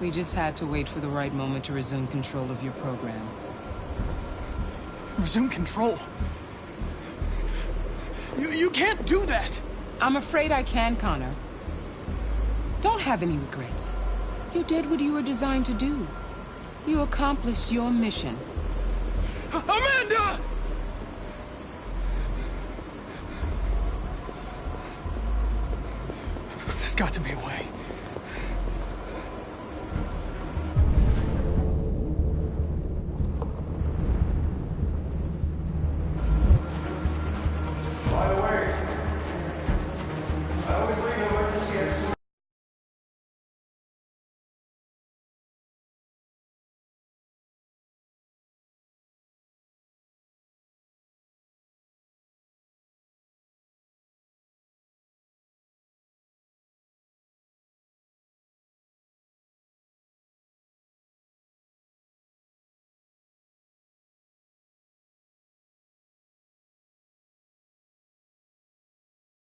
We just had to wait for the right moment to resume control of your program. Resume control? You can't do that! I'm afraid I can, Connor. Don't have any regrets. You did what you were designed to do. You accomplished your mission. Amanda! There's got to be a way.